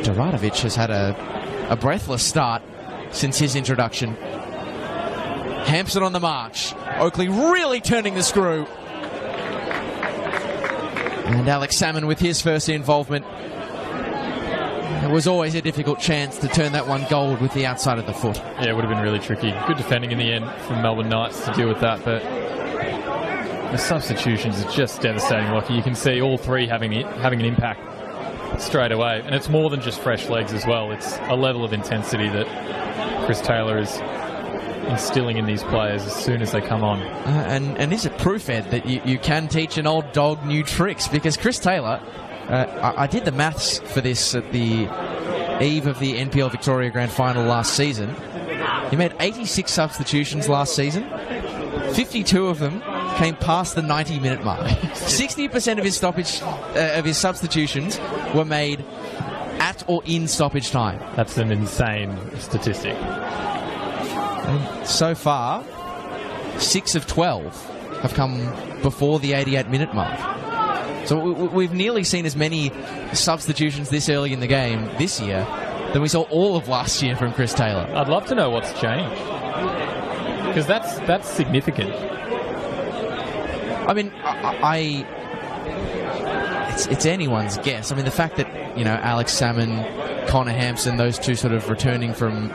Duradovic has had a breathless start since his introduction. Hampson on the march. Oakleigh really turning the screw. And Alex Salmon with his first involvement. It was always a difficult chance to turn that one gold with the outside of the foot. Yeah, it would have been really tricky. Good defending in the end from Melbourne Knights to deal with that, but the substitutions are just devastating, Lockie. You can see all three having an impact straight away. And it's more than just fresh legs as well. It's a level of intensity that Chris Taylor is instilling in these players as soon as they come on. And is it proof, Ed, that you can teach an old dog new tricks? Because Chris Taylor, I did the maths for this at the eve of the NPL Victoria Grand Final last season. He made 86 substitutions last season. 52 of them came past the 90-minute mark. 60% of his substitutions were made at or in stoppage time. That's an insane statistic. And so far, 6 of 12 have come before the 88-minute mark. So we've nearly seen as many substitutions this early in the game this year than we saw all of last year from Chris Taylor. I'd love to know what's changed, because that's significant. I mean, it's anyone's guess. I mean, the fact that, you know, Alex Salmon, Connor Hampson, those two sort of returning from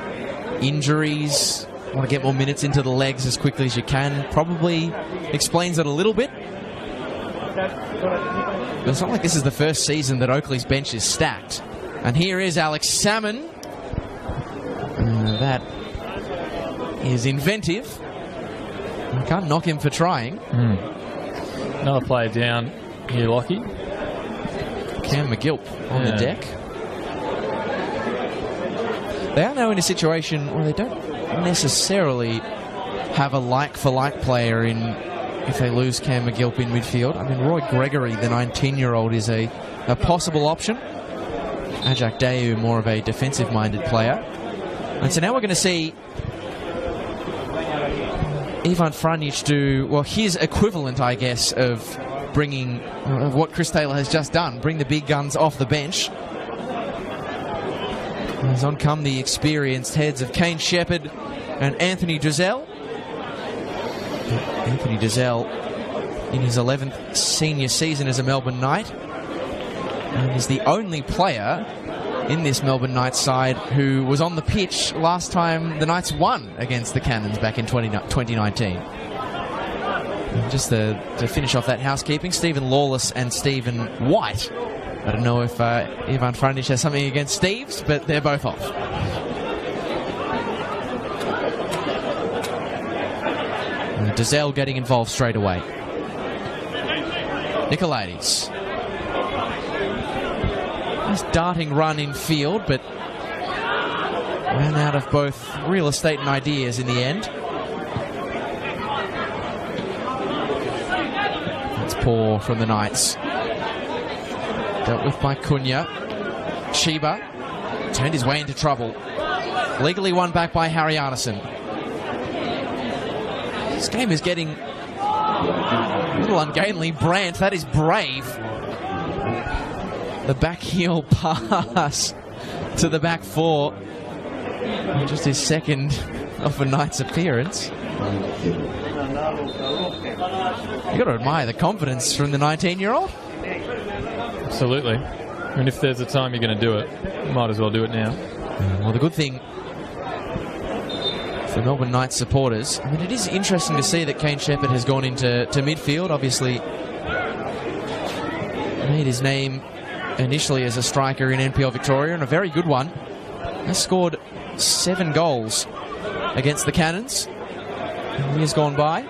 injuries, want to get more minutes into the legs as quickly as you can, probably explains it a little bit. But it's not like this is the first season that Oakleigh's bench is stacked. And here is Alex Salmon. That is inventive. You can't knock him for trying. Another player down here, Lockie. Cam McGill on the deck. They are now in a situation where they don't necessarily have a like-for-like player in if they lose Cam McGill in midfield. I mean, Roy Gregory, the 19-year-old, is a possible option. Ajak Dayu, more of a defensive-minded player. And so now we're going to see Ivan Franjic do, well, his equivalent, I guess, of bringing, of what Chris Taylor has just done, bring the big guns off the bench. As on come the experienced heads of Kane Shepherd and Anthony Drizel. Anthony Drizel in his 11th senior season as a Melbourne Knight, and is the only player in this Melbourne Knights side who was on the pitch last time the Knights won against the Cannons back in 2019. And just to finish off that housekeeping, Stephen Lawless and Stephen White. I don't know if Ivan Franjic has something against Steves, but they're both off. Drizel getting involved straight away. Nicolaides. Nice darting run in field, but ran out of both real estate and ideas in the end. That's poor from the Knights. Dealt with by Cunha. Chiba turned his way into trouble. Legally won back by Harry Arneson. This game is getting a little ungainly. Brandt, that is brave. The back heel pass to the back four. Just his second of a Knights appearance. You've got to admire the confidence from the 19-year-old. Absolutely. And if there's a time you're going to do it, you might as well do it now. Well, the good thing for Melbourne Knights supporters, I mean, it is interesting to see that Kane Shepherd has gone into midfield. Obviously, made his name initially as a striker in NPL Victoria, and a very good one. He scored 7 goals against the Cannons in years gone by.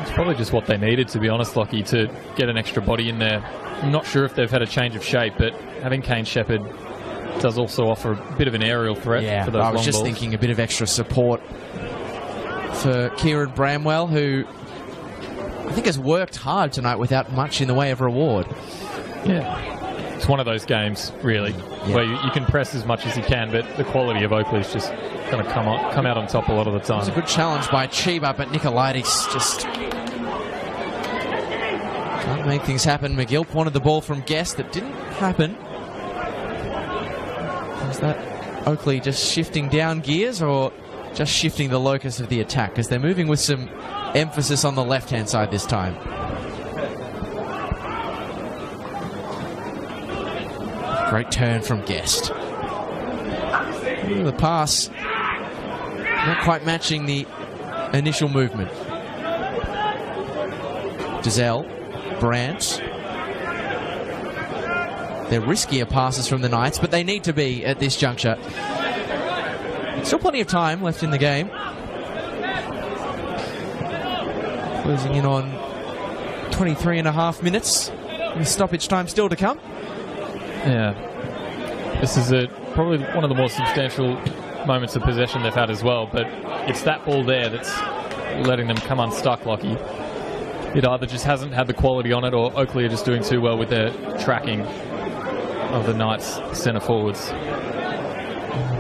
It's probably just what they needed, to be honest, Lockie, to get an extra body in there. I'm not sure if they've had a change of shape, but having Kane Shepherd does also offer a bit of an aerial threat for those long balls. I was just thinking a bit of extra support for Kieran Bramwell, who I think has worked hard tonight without much in the way of reward. Yeah. It's one of those games, really, where you can press as much as you can, but the quality of Oakleigh is just going to come out on top a lot of the time. It's a good challenge by Chiba, but Nicolaitis just can't make things happen. McGill wanted the ball from Guest. That didn't happen. Is that Oakleigh just shifting down gears or just shifting the locus of the attack? Because they're moving with some emphasis on the left-hand side this time. Great turn from Guest. The pass not quite matching the initial movement. Giselle, Brandt. They're riskier passes from the Knights, but they need to be at this juncture. Still plenty of time left in the game. Closing in on 23.5 minutes. With stoppage time still to come. Yeah. This is probably one of the more substantial moments of possession they've had as well, but it's that ball there that's letting them come unstuck, Lockie. It either just hasn't had the quality on it, or Oakleigh are just doing too well with their tracking of the Knights centre forwards.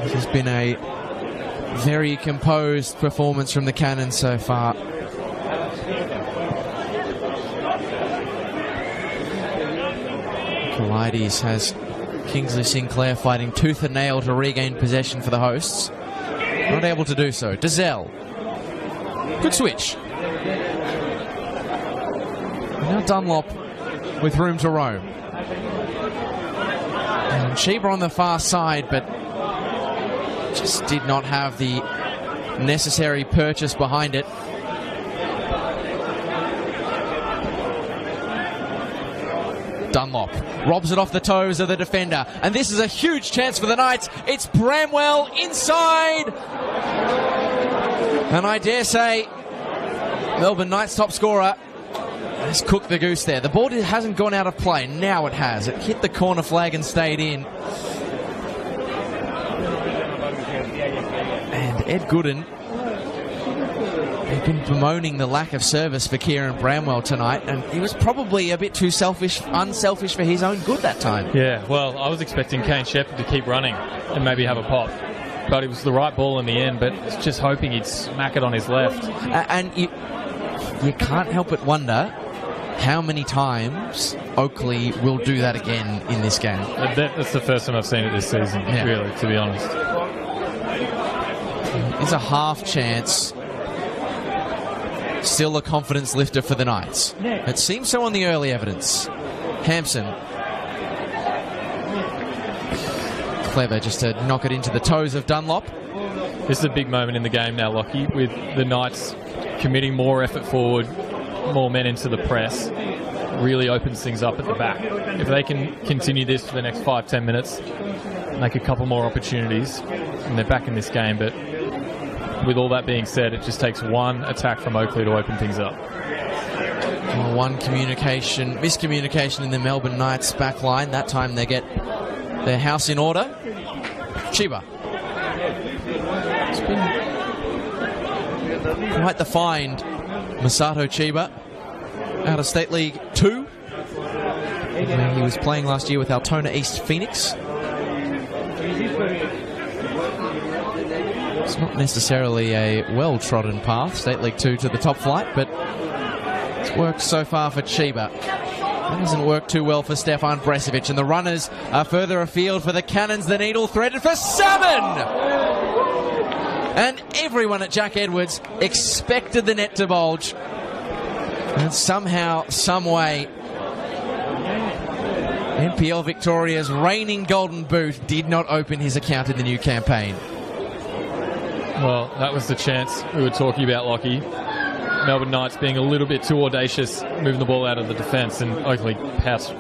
This has been a very composed performance from the Cannons so far. Nicolaitis has Kingsley Sinclair fighting tooth and nail to regain possession for the hosts. Not able to do so. Dazelle. Good switch. Now Dunlop with room to roam. And Chiba on the far side, but just did not have the necessary purchase behind it. Dunlop robs it off the toes of the defender, and this is a huge chance for the Knights. It's Bramwell inside, and I dare say Melbourne Knights top scorer has cooked the goose there. The ball hasn't gone out of play. Now it has. It hit the corner flag and stayed in. And Ed Gooden, he'd been bemoaning the lack of service for Kieran Bramwell tonight, and he was probably a bit too unselfish for his own good that time. Yeah, well, I was expecting Kane Shepherd to keep running and maybe have a pop, but it was the right ball in the end, but just hoping he'd smack it on his left. And you can't help but wonder how many times Oakleigh will do that again in this game. That's the first time I've seen it this season, really, to be honest. It's a half chance. Still a confidence lifter for the Knights. It seems so on the early evidence. Hampson. Clever just to knock it into the toes of Dunlop. This is a big moment in the game now, Lockie, with the Knights committing more effort forward, more men into the press. Really opens things up at the back. If they can continue this for the next 5-10 minutes, make a couple more opportunities, and they're back in this game. But with all that being said, it just takes one attack from Oakleigh to open things up. One miscommunication in the Melbourne Knights back line. That time they get their house in order. Chiba. It's been quite the find, Masato Chiba, out of State League 2. He was playing last year with Altona East Phoenix. It's not necessarily a well-trodden path, State League 2 to the top flight, but it's worked so far for Chiba. That hasn't worked too well for Stefan Bresovic, and the runners are further afield for the Cannons. The needle threaded for Salmon! And everyone at Jack Edwards expected the net to bulge. And somehow, some way, NPL Victoria's reigning Golden Boot did not open his account in the new campaign. Well, that was the chance we were talking about, Lockie. Melbourne Knights being a little bit too audacious, moving the ball out of the defence, and Oakleigh pounced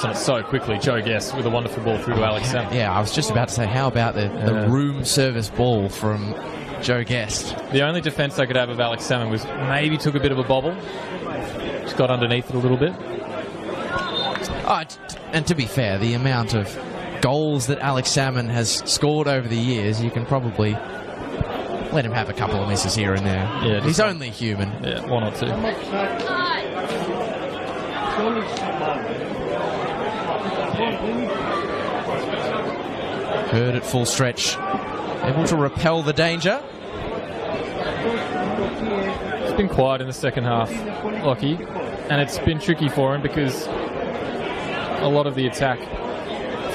on it so quickly. Joe Guest with a wonderful ball through to Alex Salmon. Yeah, I was just about to say, how about the room service ball from Joe Guest? The only defence I could have of Alex Salmon was maybe took a bit of a bobble. Just got underneath it a little bit. Oh, and to be fair, the amount of goals that Alex Salmon has scored over the years, you can probably let him have a couple of misses here and there. Yeah, he's only human. Yeah, one or two. Hurd at full stretch, able to repel the danger. It's been quiet in the second half, Lockie, and it's been tricky for him because a lot of the attack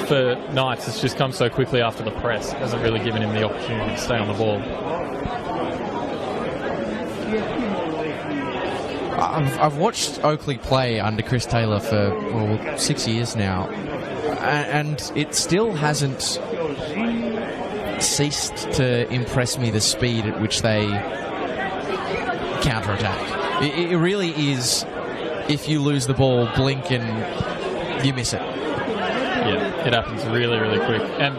for Knights has just come so quickly after the press. It hasn't really given him the opportunity to stay on the ball. I've watched Oakleigh play under Chris Taylor for 6 years now, and it still hasn't ceased to impress me the speed at which they counterattack. It really is, if you lose the ball, blink and you miss it. Yeah, it happens really, really quick. And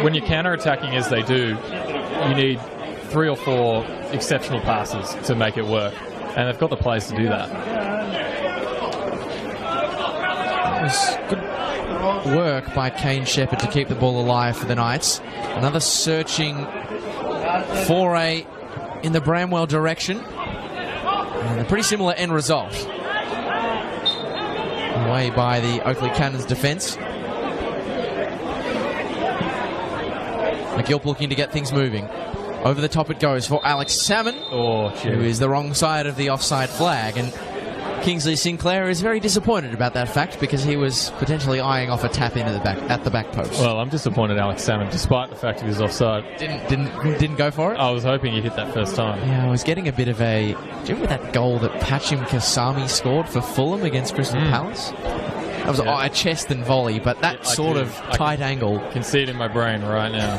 when you're counter-attacking as they do, you need 3 or 4 exceptional passes to make it work. And they've got the players to do that. It was good work by Kane Shepherd to keep the ball alive for the Knights. Another searching foray in the Bramwell direction. And a pretty similar end result. Away by the Oakleigh Cannons defence. McGilp looking to get things moving. Over the top it goes for Alex Salmon, who is the wrong side of the offside flag. And Kingsley Sinclair is very disappointed about that fact because he was potentially eyeing off a tap into the back at the back post. Well, I'm disappointed Alex Salmon, despite the fact he was offside. Didn't go for it? I was hoping he hit that first time. Yeah, I was getting a bit of a... Do you remember that goal that Pachim Kasami scored for Fulham against Crystal Palace? That was a chest and volley, but that sort of tight angle. I can see it in my brain right now.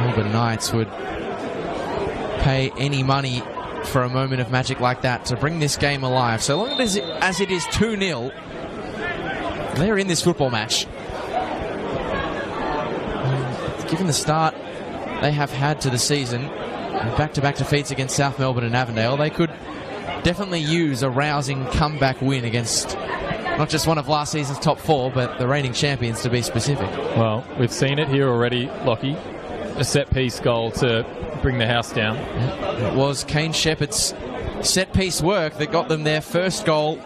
Melbourne Knights would pay any money for a moment of magic like that to bring this game alive. So long as it is 2-0, they're in this football match. Given the start they have had to the season, back-to-back defeats against South Melbourne and Avondale, they could definitely use a rousing comeback win against not just one of last season's top 4, but the reigning champions, to be specific. Well, we've seen it here already, Lockie. A set-piece goal to bring the house down. It was Kane Shepherd's set-piece work that got them their first goal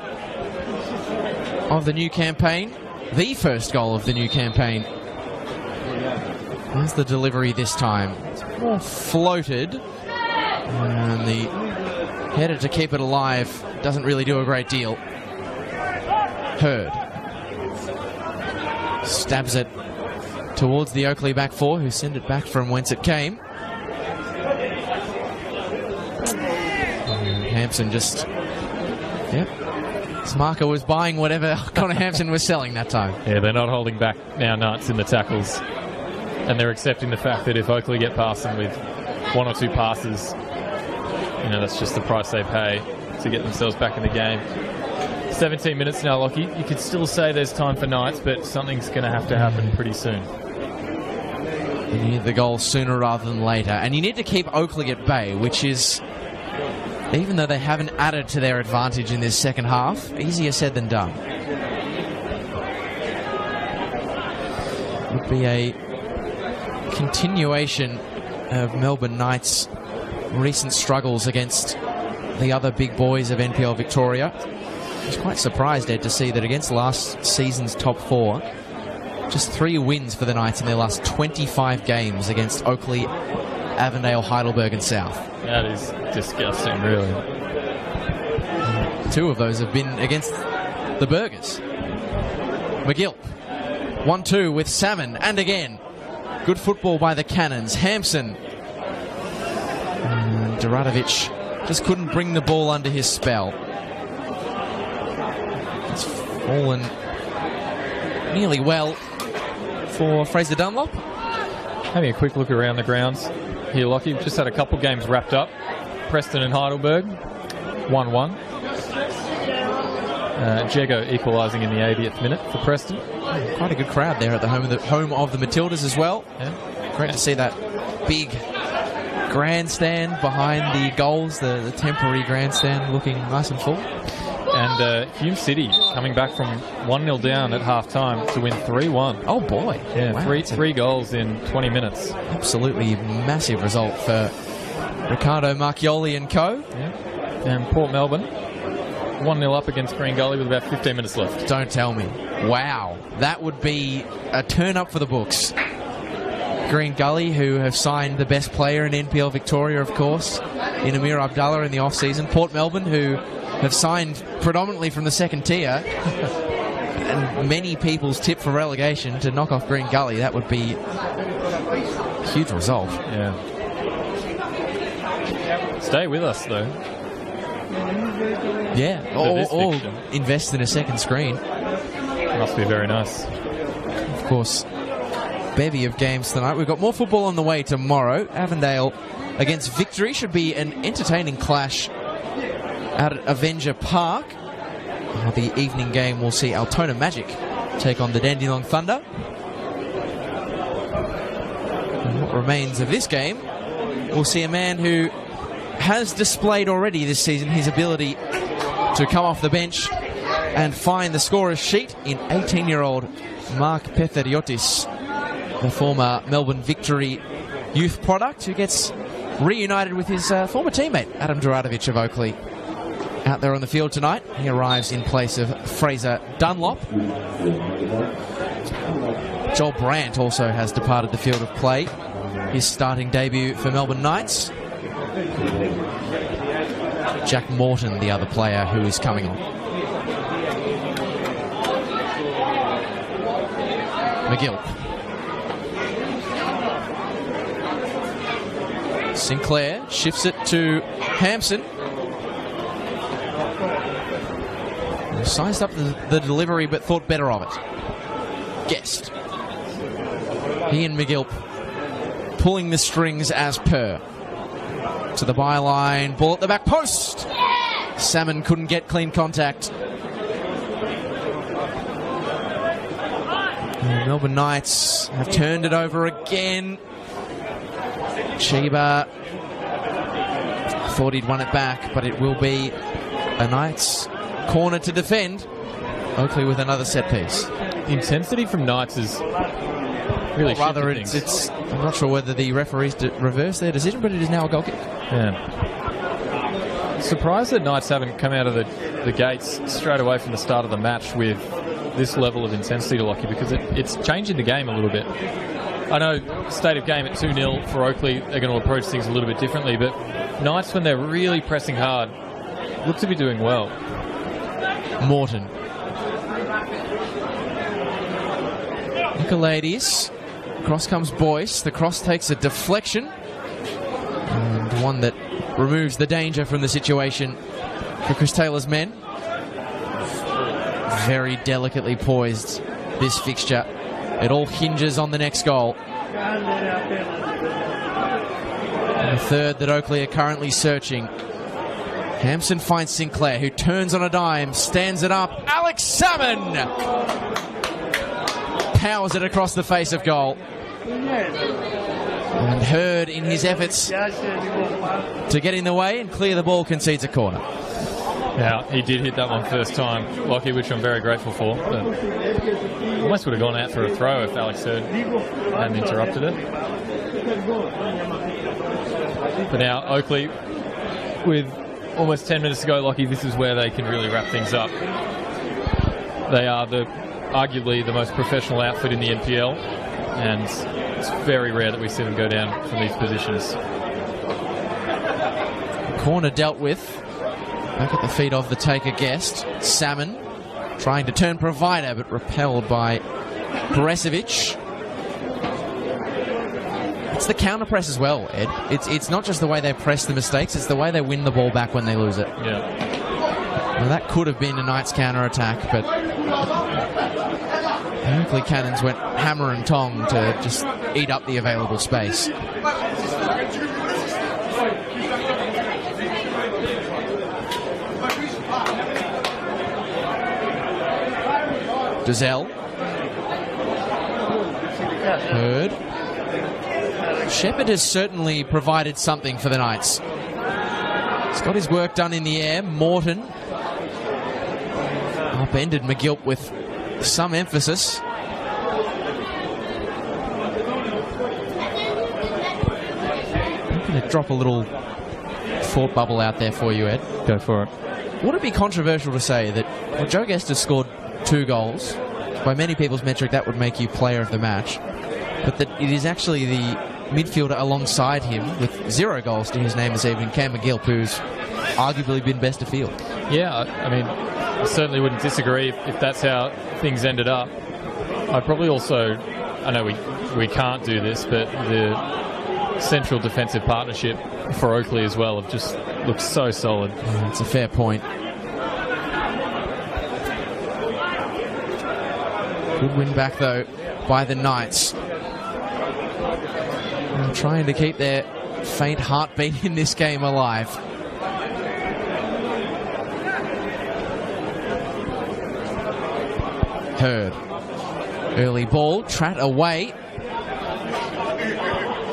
of the new campaign. The first goal of the new campaign. There's the delivery this time. It's more floated. And the header to keep it alive doesn't really do a great deal. Hurd stabs it towards the Oakleigh back 4, who send it back from whence it came. Hampson just... Yep. Smarker was buying whatever Connor Hampson was selling that time. Yeah, they're not holding back now, Knights, in the tackles. And they're accepting the fact that if Oakleigh get past them with 1 or 2 passes, you know, that's just the price they pay to get themselves back in the game. 17 minutes now, Lockie. You could still say there's time for Knights, but something's going to have to happen pretty soon. You need the goal sooner rather than later. And you need to keep Oakleigh at bay, which is, even though they haven't added to their advantage in this second half, easier said than done. Would be a continuation of Melbourne Knights' recent struggles against the other big boys of NPL Victoria. I was quite surprised, Ed, to see that against last season's top 4, just 3 wins for the Knights in their last 25 games against Oakleigh, Avondale, Heidelberg and South. That is disgusting, really. 2 of those have been against the Burgers. McGilp, 1-2 with Salmon, and again, good football by the Cannons. Hampson And Duradovic just couldn't bring the ball under his spell. It's fallen nearly well for Fraser Dunlop. Having a quick look around the grounds here, Lockie. We've just had a couple games wrapped up. Preston and Heidelberg, 1-1. Jago equalising in the 80th minute for Preston. Quite a good crowd there at the home of the Matildas as well. Yeah. Great to see that big grandstand behind the goals, the temporary grandstand looking nice and full. And Hume City coming back from 1-0 down at half-time to win 3-1. Oh, boy. Yeah, wow, three goals in 20 minutes. Absolutely massive result for Ricardo Marchioli and co. Yeah. And Port Melbourne, 1-0 up against Green Gully with about 15 minutes left. Don't tell me. Wow. That would be a turn-up for the books. Green Gully, who have signed the best player in NPL Victoria, of course, in Amir Abdallah in the off-season. Port Melbourne, who have signed predominantly from the second tier. And many people's tip for relegation to knock off Green Gully. That would be a huge result. Yeah. Stay with us, though. Yeah. Or invest in a second screen. Must be very nice. Of course, bevy of games tonight. We've got more football on the way tomorrow. Avondale against Victory should be an entertaining clash out at Avenger Park. The evening game will see Altona Magic take on the Dandenong Thunder. And what remains of this game, we'll see a man who has displayed already this season his ability to come off the bench and find the scorer's sheet in 18-year-old Mark Petheriotis, the former Melbourne Victory youth product, who gets reunited with his former teammate Adam Duradovic of Oakleigh out there on the field tonight. He arrives in place of Fraser Dunlop. Joel Brandt also has departed the field of play. His starting debut for Melbourne Knights. Jack Morton, the other player who is coming on. McGill. Sinclair shifts it to Hampson. Sized up the delivery but thought better of it. Guest. He and McGill pulling the strings as per. To the byline, ball at the back post. Salmon couldn't get clean contact. The Melbourne Knights have turned it over again. Chiba thought he'd won it back, but it will be a Knights corner to defend. Oakleigh with another set piece. The intensity from Knights is really rather it's I'm not sure whether the referees reversed their decision, but it is now a goal kick. Yeah. Surprised that Knights haven't come out of the gates straight away from the start of the match with this level of intensity to Lockie, because it's changing the game a little bit. I know state of game at 2-0 for Oakleigh, they're going to approach things a little bit differently, but Knights, when they're really pressing hard, look to be doing well. Morton. Nicolaides. Cross comes Boyce. The cross takes a deflection. And one that removes the danger from the situation for Chris Taylor's men. Very delicately poised, this fixture. It all hinges on the next goal. And the third that Oakleigh are currently searching. Hampson finds Sinclair, who turns on a dime, stands it up. Alex Salmon powers it across the face of goal. And Hurd, in his efforts to get in the way and clear the ball, concedes a corner. Yeah, he did hit that one first time, Lockie, which I'm very grateful for. But almost would have gone out for a throw if Alex Hurd hadn't interrupted it. But now Oakleigh, with almost 10 minutes to go, Lockie, this is where they can really wrap things up. They are arguably the most professional outfit in the NPL, and it's very rare that we see them go down from these positions. Corner dealt with. Back at the feet of the taker guest. Salmon trying to turn provider, but repelled by Beresevic. It's the counter press as well, Ed. It's not just the way they press the mistakes, it's the way they win the ball back when they lose it. Yeah. Well, that could have been a Knights counter attack, but the Oakleigh Cannons went hammer and tong to just eat up the available space. Dazelle. Hurd. Shepherd has certainly provided something for the Knights. He's got his work done in the air. Morton upended McGilt with some emphasis. I'm going to drop a little thought bubble out there for you, Ed. Go for it. Would it be controversial to say that Joe Guest has scored 2 goals? By many people's metric, that would make you player of the match. But that it is actually the midfielder alongside him with 0 goals to his name this evening, Cam McGill, who's arguably been best of field. Yeah, I mean, I certainly wouldn't disagree if that's how things ended up. I'd probably also, I know we can't do this, but the central defensive partnership for Oakleigh as well have just looked so solid. Yeah, it's a fair point. Good win back, though, by the Knights. And trying to keep their faint heartbeat in this game alive. Hurd. Early ball. Tratt away.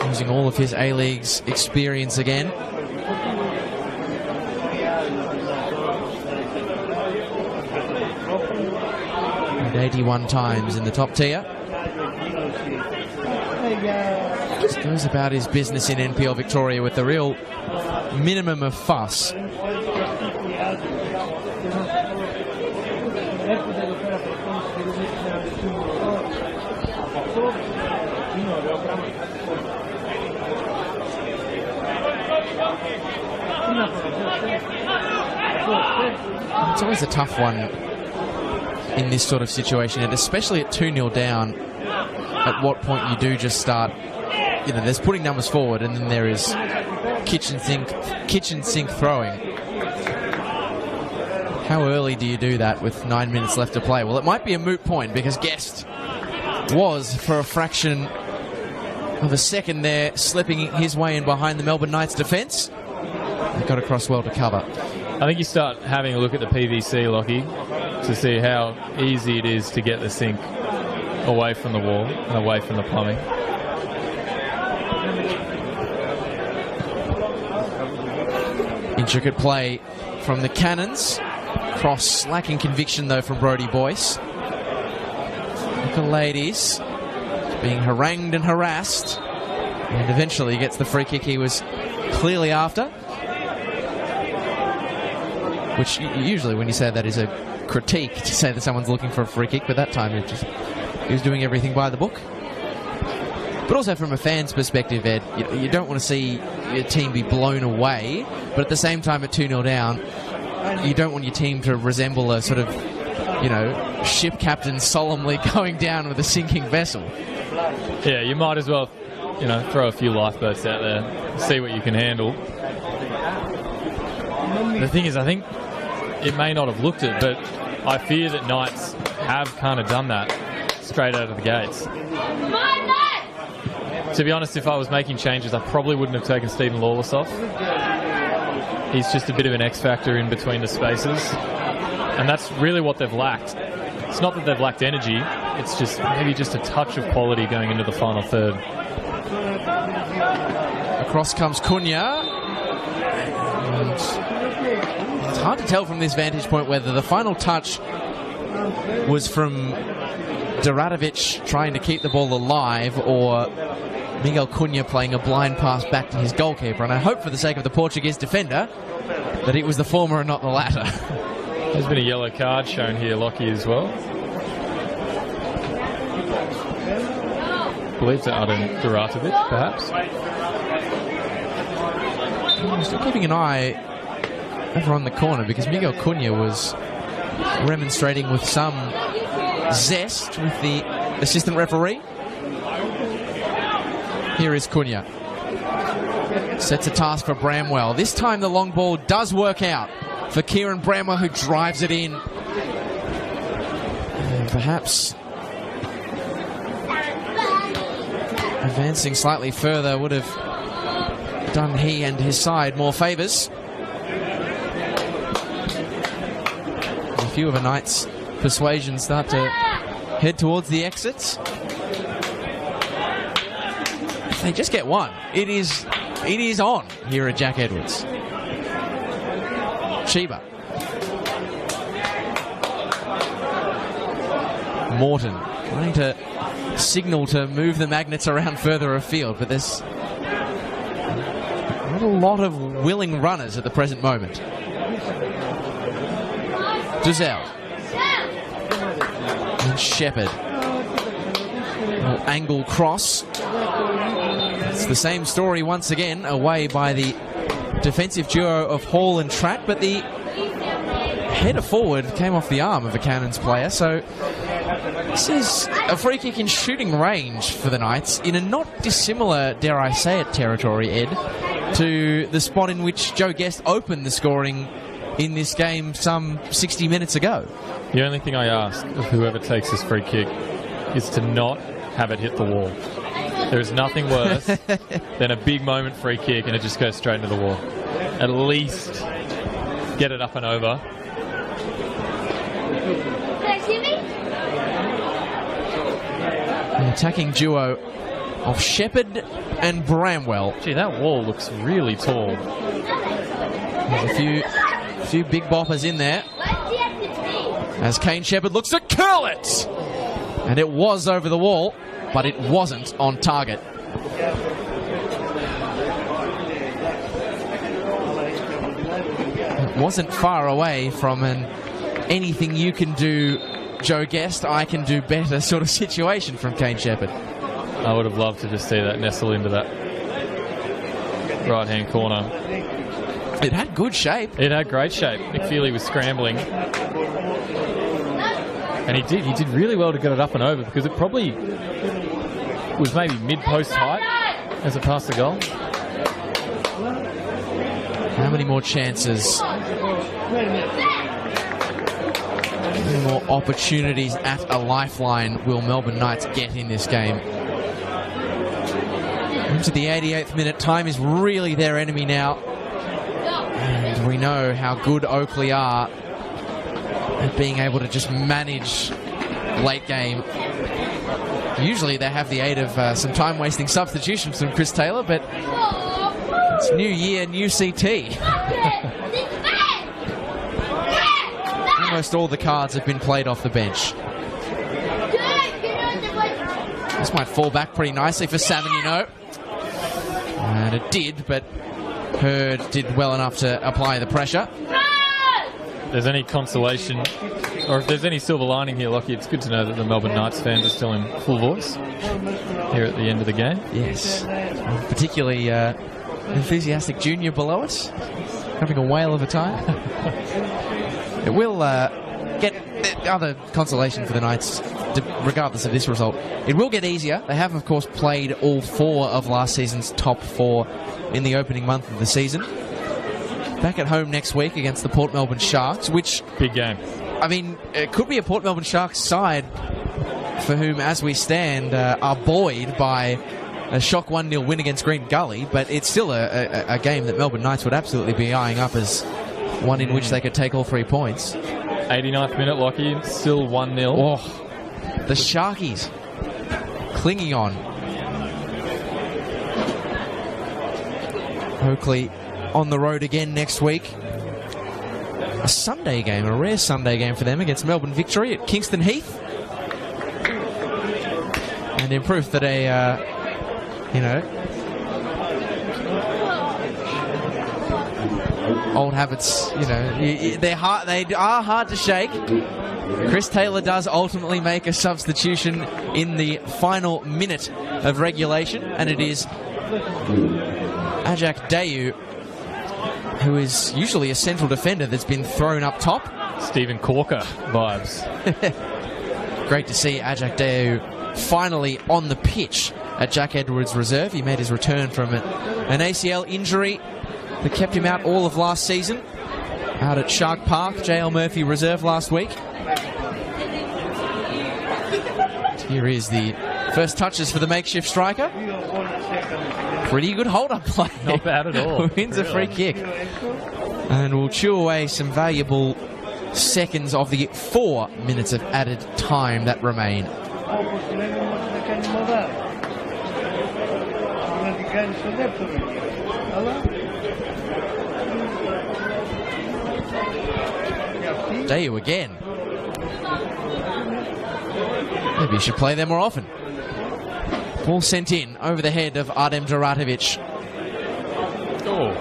Using all of his A-League's experience again. And 81 times in the top tier. Just goes about his business in NPL Victoria with a real minimum of fuss. It's always a tough one in this sort of situation, and especially at 2-0 down, at what point you do just start, you know, there's putting numbers forward and then there is kitchen sink throwing. How early do you do that with 9 minutes left to play? Well, it might be a moot point because Guest was, for a fraction of a second there, slipping his way in behind the Melbourne Knights defence. He got across well to cover. I think you start having a look at the PVC, Lockie, to see how easy it is to get the sink away from the wall and away from the plumbing. Intricate play from the Cannons. Cross lacking conviction, though, from Brodie Boyce. Look at Ladies being harangued and harassed, and eventually gets the free kick he was clearly after. Which usually when you say that is a critique to say that someone's looking for a free kick, but that time he was doing everything by the book. But also from a fan's perspective, Ed, you don't want to see your team be blown away, but at the same time at 2-0 down, you don't want your team to resemble a sort of, you know, ship captain solemnly going down with a sinking vessel. Yeah, you might as well, you know, throw a few lifeboats out there, see what you can handle. The thing is, I think it may not have looked it, but I fear that Knights have kind of done that straight out of the gates. To be honest, if I was making changes, I probably wouldn't have taken Stephen Lawless off. He's just a bit of an X factor in between the spaces, and that's really what they've lacked. It's not that they've lacked energy, it's just maybe just a touch of quality going into the final third. Across comes Cunha. And it's hard to tell from this vantage point whether the final touch was from Duradovic trying to keep the ball alive or Miguel Cunha playing a blind pass back to his goalkeeper. And I hope for the sake of the Portuguese defender that it was the former and not the latter. There's been a yellow card shown here, Lockie, as well. I believe to Arden Duradovic, perhaps. I'm still keeping an eye over on the corner because Miguel Cunha was remonstrating with some zest with the assistant referee. Here is Cunha. Sets a task for Bramwell. This time the long ball does work out for Kieran Bramwell, who drives it in. And perhaps advancing slightly further would have done he and his side more favours. A few of the Knights' persuasions start to head towards the exits. If they just get one, it is on here at Jack Edwards. Chiba. Morton trying to signal to move the magnets around further afield, but there's not a lot of willing runners at the present moment. Duzel. And Shepherd. Angle cross. It's the same story once again, away by the defensive duo of Hall and Tratt, but the header forward came off the arm of a Cannons player, so this is a free kick in shooting range for the Knights in a not dissimilar, dare I say it, territory, Ed, to the spot in which Joe Guest opened the scoring in this game some 60 minutes ago. The only thing I ask of whoever takes this free kick is to not have it hit the wall. There is nothing worse than a big moment free kick and it just goes straight into the wall. At least get it up and over. The attacking duo of Shepherd and Bramwell. Gee, that wall looks really tall. There's a few big boppers in there. As Kane Shepherd looks to curl it! And it was over the wall, but it wasn't on target. It wasn't far away from an anything you can do, Joe Guest, I can do better sort of situation from Kane Shepherd. I would have loved to just see that nestle into that right-hand corner. It had good shape. It had great shape. McFeely was scrambling. And he did really well to get it up and over, because it probably was maybe mid-post height as it passed the goal. How many more chances? How many more opportunities at a lifeline will Melbourne Knights get in this game? Into the 88th minute, time is really their enemy now. And we know how good Oakleigh are at being able to just manage late game. Usually they have the aid of some time-wasting substitutions from Chris Taylor, but it's new year, new CT. Almost all the cards have been played off the bench. This might fall back pretty nicely for Salmon, you know. And it did, but Hurd did well enough to apply the pressure. If there's any consolation, or if there's any silver lining here, Lockie, it's good to know that the Melbourne Knights fans are still in full voice here at the end of the game. Yes. Particularly enthusiastic junior below us, having a whale of a time. It will get other consolation for the Knights, regardless of this result. It will get easier. They have, of course, played all four of last season's top four in the opening month of the season. Back at home next week against the Port Melbourne Sharks, which... Big game. I mean, it could be a Port Melbourne Sharks side for whom, as we stand, are buoyed by a shock 1-0 win against Green Gully, but it's still a game that Melbourne Knights would absolutely be eyeing up as one in which they could take all 3 points. 89th minute, Lockie, still 1-0. Oh, the Sharkies clinging on. Oakleigh on the road again next week. A Sunday game, a rare Sunday game for them against Melbourne Victory at Kingston Heath. And in proof that old habits, they are hard to shake. Chris Taylor does ultimately make a substitution in the final minute of regulation, and it is Ajak Dayu, who is usually a central defender, that's been thrown up top. Stephen Corker vibes. Great to see Ajak Dayu finally on the pitch at Jack Edwards Reserve. He made his return from an ACL injury that kept him out all of last season. Out at Shark Park, JL Murphy Reserve last week. Here is the first touches for the makeshift striker. Pretty good hold-up play. Not bad at all. Wins a free kick. And will chew away some valuable seconds of the 4 minutes of added time that remain. Dayu again. Maybe you should play them more often. Ball sent in over the head of Artem Juratovic. Oh.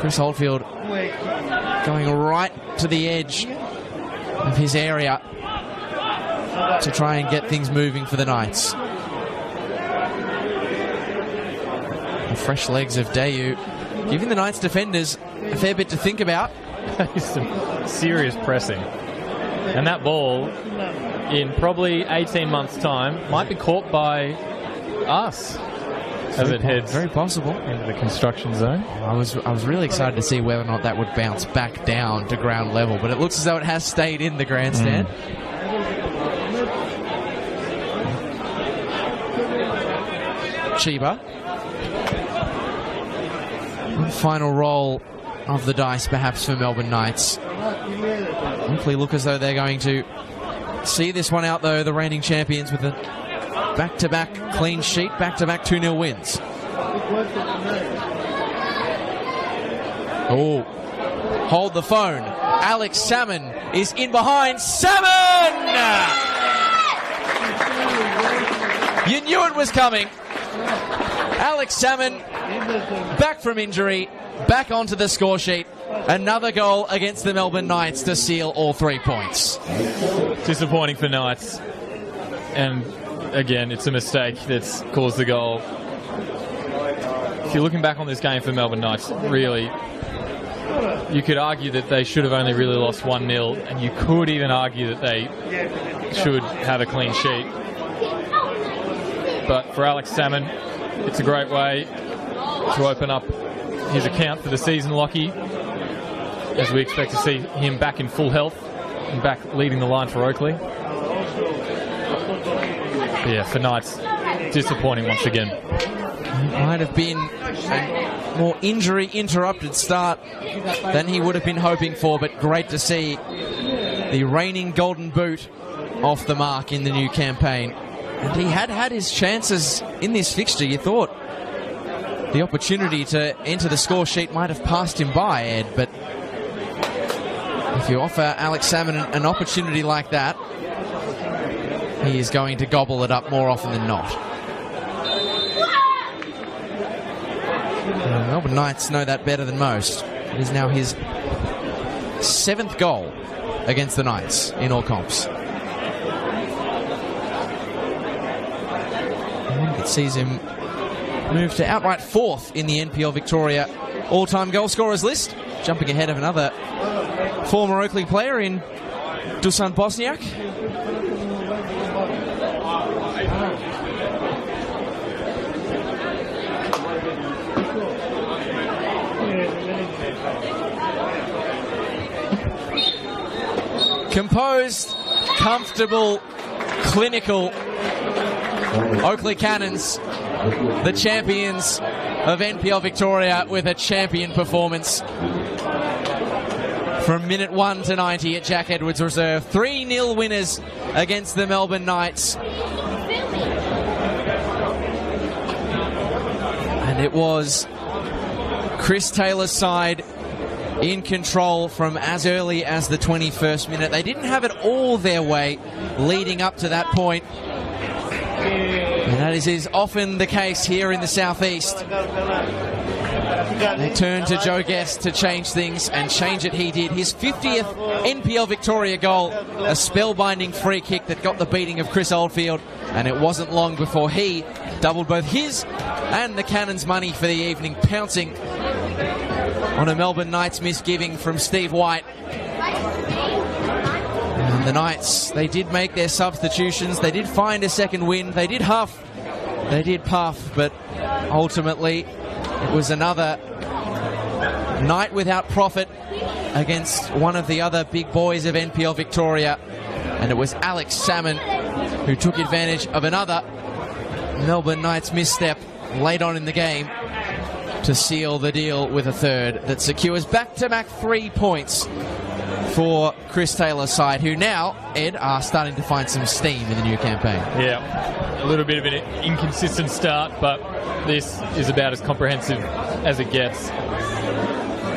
Chris Oldfield going right to the edge of his area to try and get things moving for the Knights. The fresh legs of Dayu giving the Knights defenders a fair bit to think about. Some serious pressing. And that ball, in probably 18 months' time, might be caught by us as it heads very possible into the construction zone. I was really excited to see whether or not that would bounce back down to ground level, but it looks as though it has stayed in the grandstand. Chiba. Final roll of the dice perhaps for Melbourne Knights. Hopefully look as though they're going to see this one out though, the reigning champions, with a back-to-back clean sheet, back-to-back 2-0 wins. Oh, hold the phone. Alex Salmon is in behind. Salmon! You knew it was coming. Alex Salmon, back from injury, back onto the score sheet. Another goal against the Melbourne Knights to seal all 3 points. Disappointing for Knights. And again, it's a mistake that's caused the goal. If you're looking back on this game for Melbourne Knights, really, you could argue that they should have only really lost 1-0, and you could even argue that they should have a clean sheet. But for Alex Salmon, it's a great way to open up his account for the season, Lockie, as we expect to see him back in full health and back leading the line for Oakleigh. But yeah, for Knights, disappointing once again. It might have been a more injury-interrupted start than he would have been hoping for, but great to see the reigning Golden Boot off the mark in the new campaign. And he had his chances in this fixture. You thought the opportunity to enter the score sheet might have passed him by, Ed, but if you offer Alex Salmon an opportunity like that, he is going to gobble it up more often than not. The Melbourne Knights know that better than most. It is now his 7th goal against the Knights in all comps. It sees him move to outright 4th in the NPL Victoria all-time goal scorers list, jumping ahead of another former Oakleigh player in Dusan Bosniak. Composed, comfortable, clinical Oakleigh Cannons, the champions of NPL Victoria, with a champion performance from minute 1 to 90 at Jack Edwards Reserve. 3-0 winners against the Melbourne Knights. And it was Chris Taylor's side in control from as early as the 21st minute. They didn't have it all their way leading up to that point. And that is often the case here in the southeast. They turned to Joe Guest to change things, and change it he did. His 50th NPL Victoria goal, a spellbinding free kick that got the beating of Chris Oldfield, and it wasn't long before he doubled both his and the Cannons' money for the evening, pouncing on a Melbourne Knights misgiving from Steve White. And the Knights, they did make their substitutions. They did find a second win. They did huff They did puff, but ultimately it was another night without profit against one of the other big boys of NPL Victoria, and it was Alex Salmon who took advantage of another Melbourne Knights misstep late on in the game to seal the deal with a third that secures back-to-back 3 points for Chris Taylor's side, who now, Ed, are starting to find some steam in the new campaign. Yeah, a little bit of an inconsistent start, but this is about as comprehensive as it gets.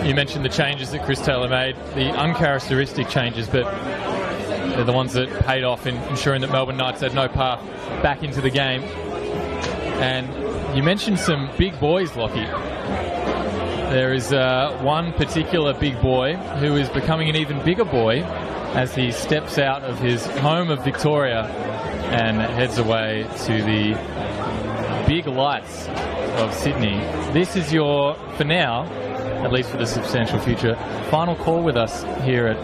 You mentioned the changes that Chris Taylor made, the uncharacteristic changes, but they're the ones that paid off in ensuring that Melbourne Knights had no path back into the game. And you mentioned some big boys, Lockie. There is one particular big boy who is becoming an even bigger boy as he steps out of his home of Victoria and heads away to the big lights of Sydney. This is your, for now, at least for the substantial future, final call with us here at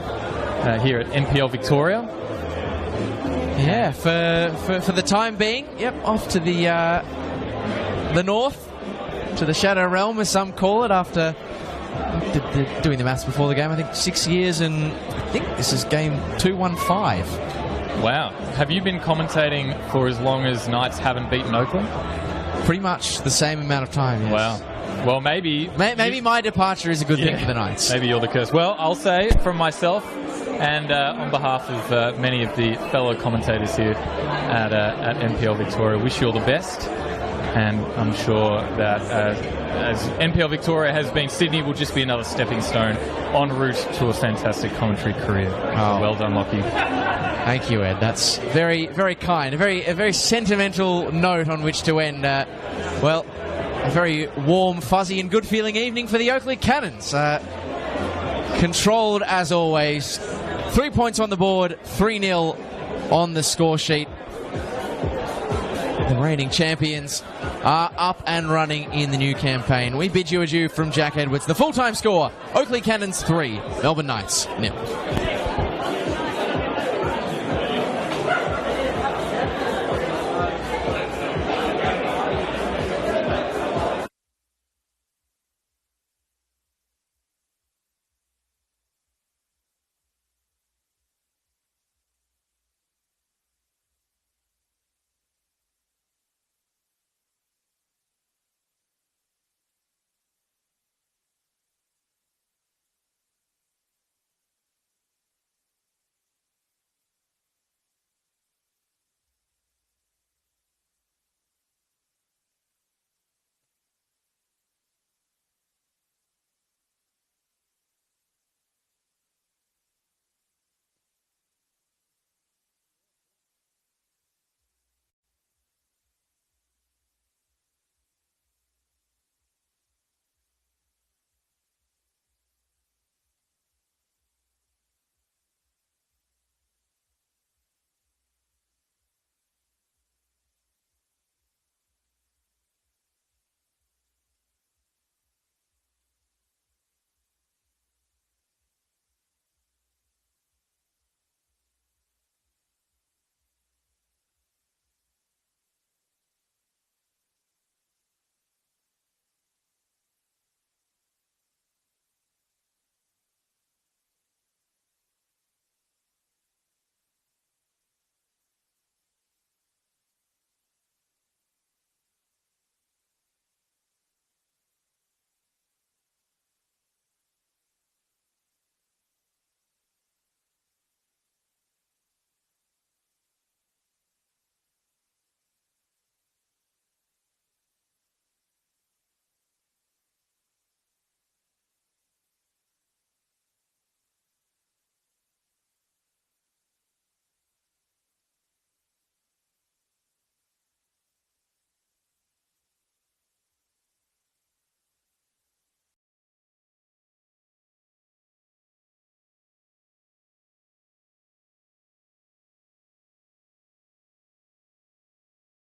NPL Victoria. Yeah, for the time being, yep, off to the north, to the Shadow Realm, as some call it, after doing the maths before the game, I think 6 years, and I think this is game 215. Wow. Have you been commentating for as long as Knights haven't beaten Oakleigh? Pretty much the same amount of time, yes. Wow. Well, maybe my departure is a good thing for the Knights. Maybe you're the curse. Well, I'll say from myself and on behalf of many of the fellow commentators here at NPL Victoria, wish you all the best. And I'm sure that as NPL Victoria has been, Sydney will just be another stepping stone en route to a fantastic commentary career. Oh. Well done, Lockie. Thank you, Ed. That's very, very kind. A very sentimental note on which to end. Well, a very warm, fuzzy, and good-feeling evening for the Oakleigh Cannons. Controlled as always. 3 points on the board, 3-0 on the score sheet. The reigning champions are up and running in the new campaign. We bid you adieu from Jack Edwards. The full-time score, Oakleigh Cannons 3, Melbourne Knights 0.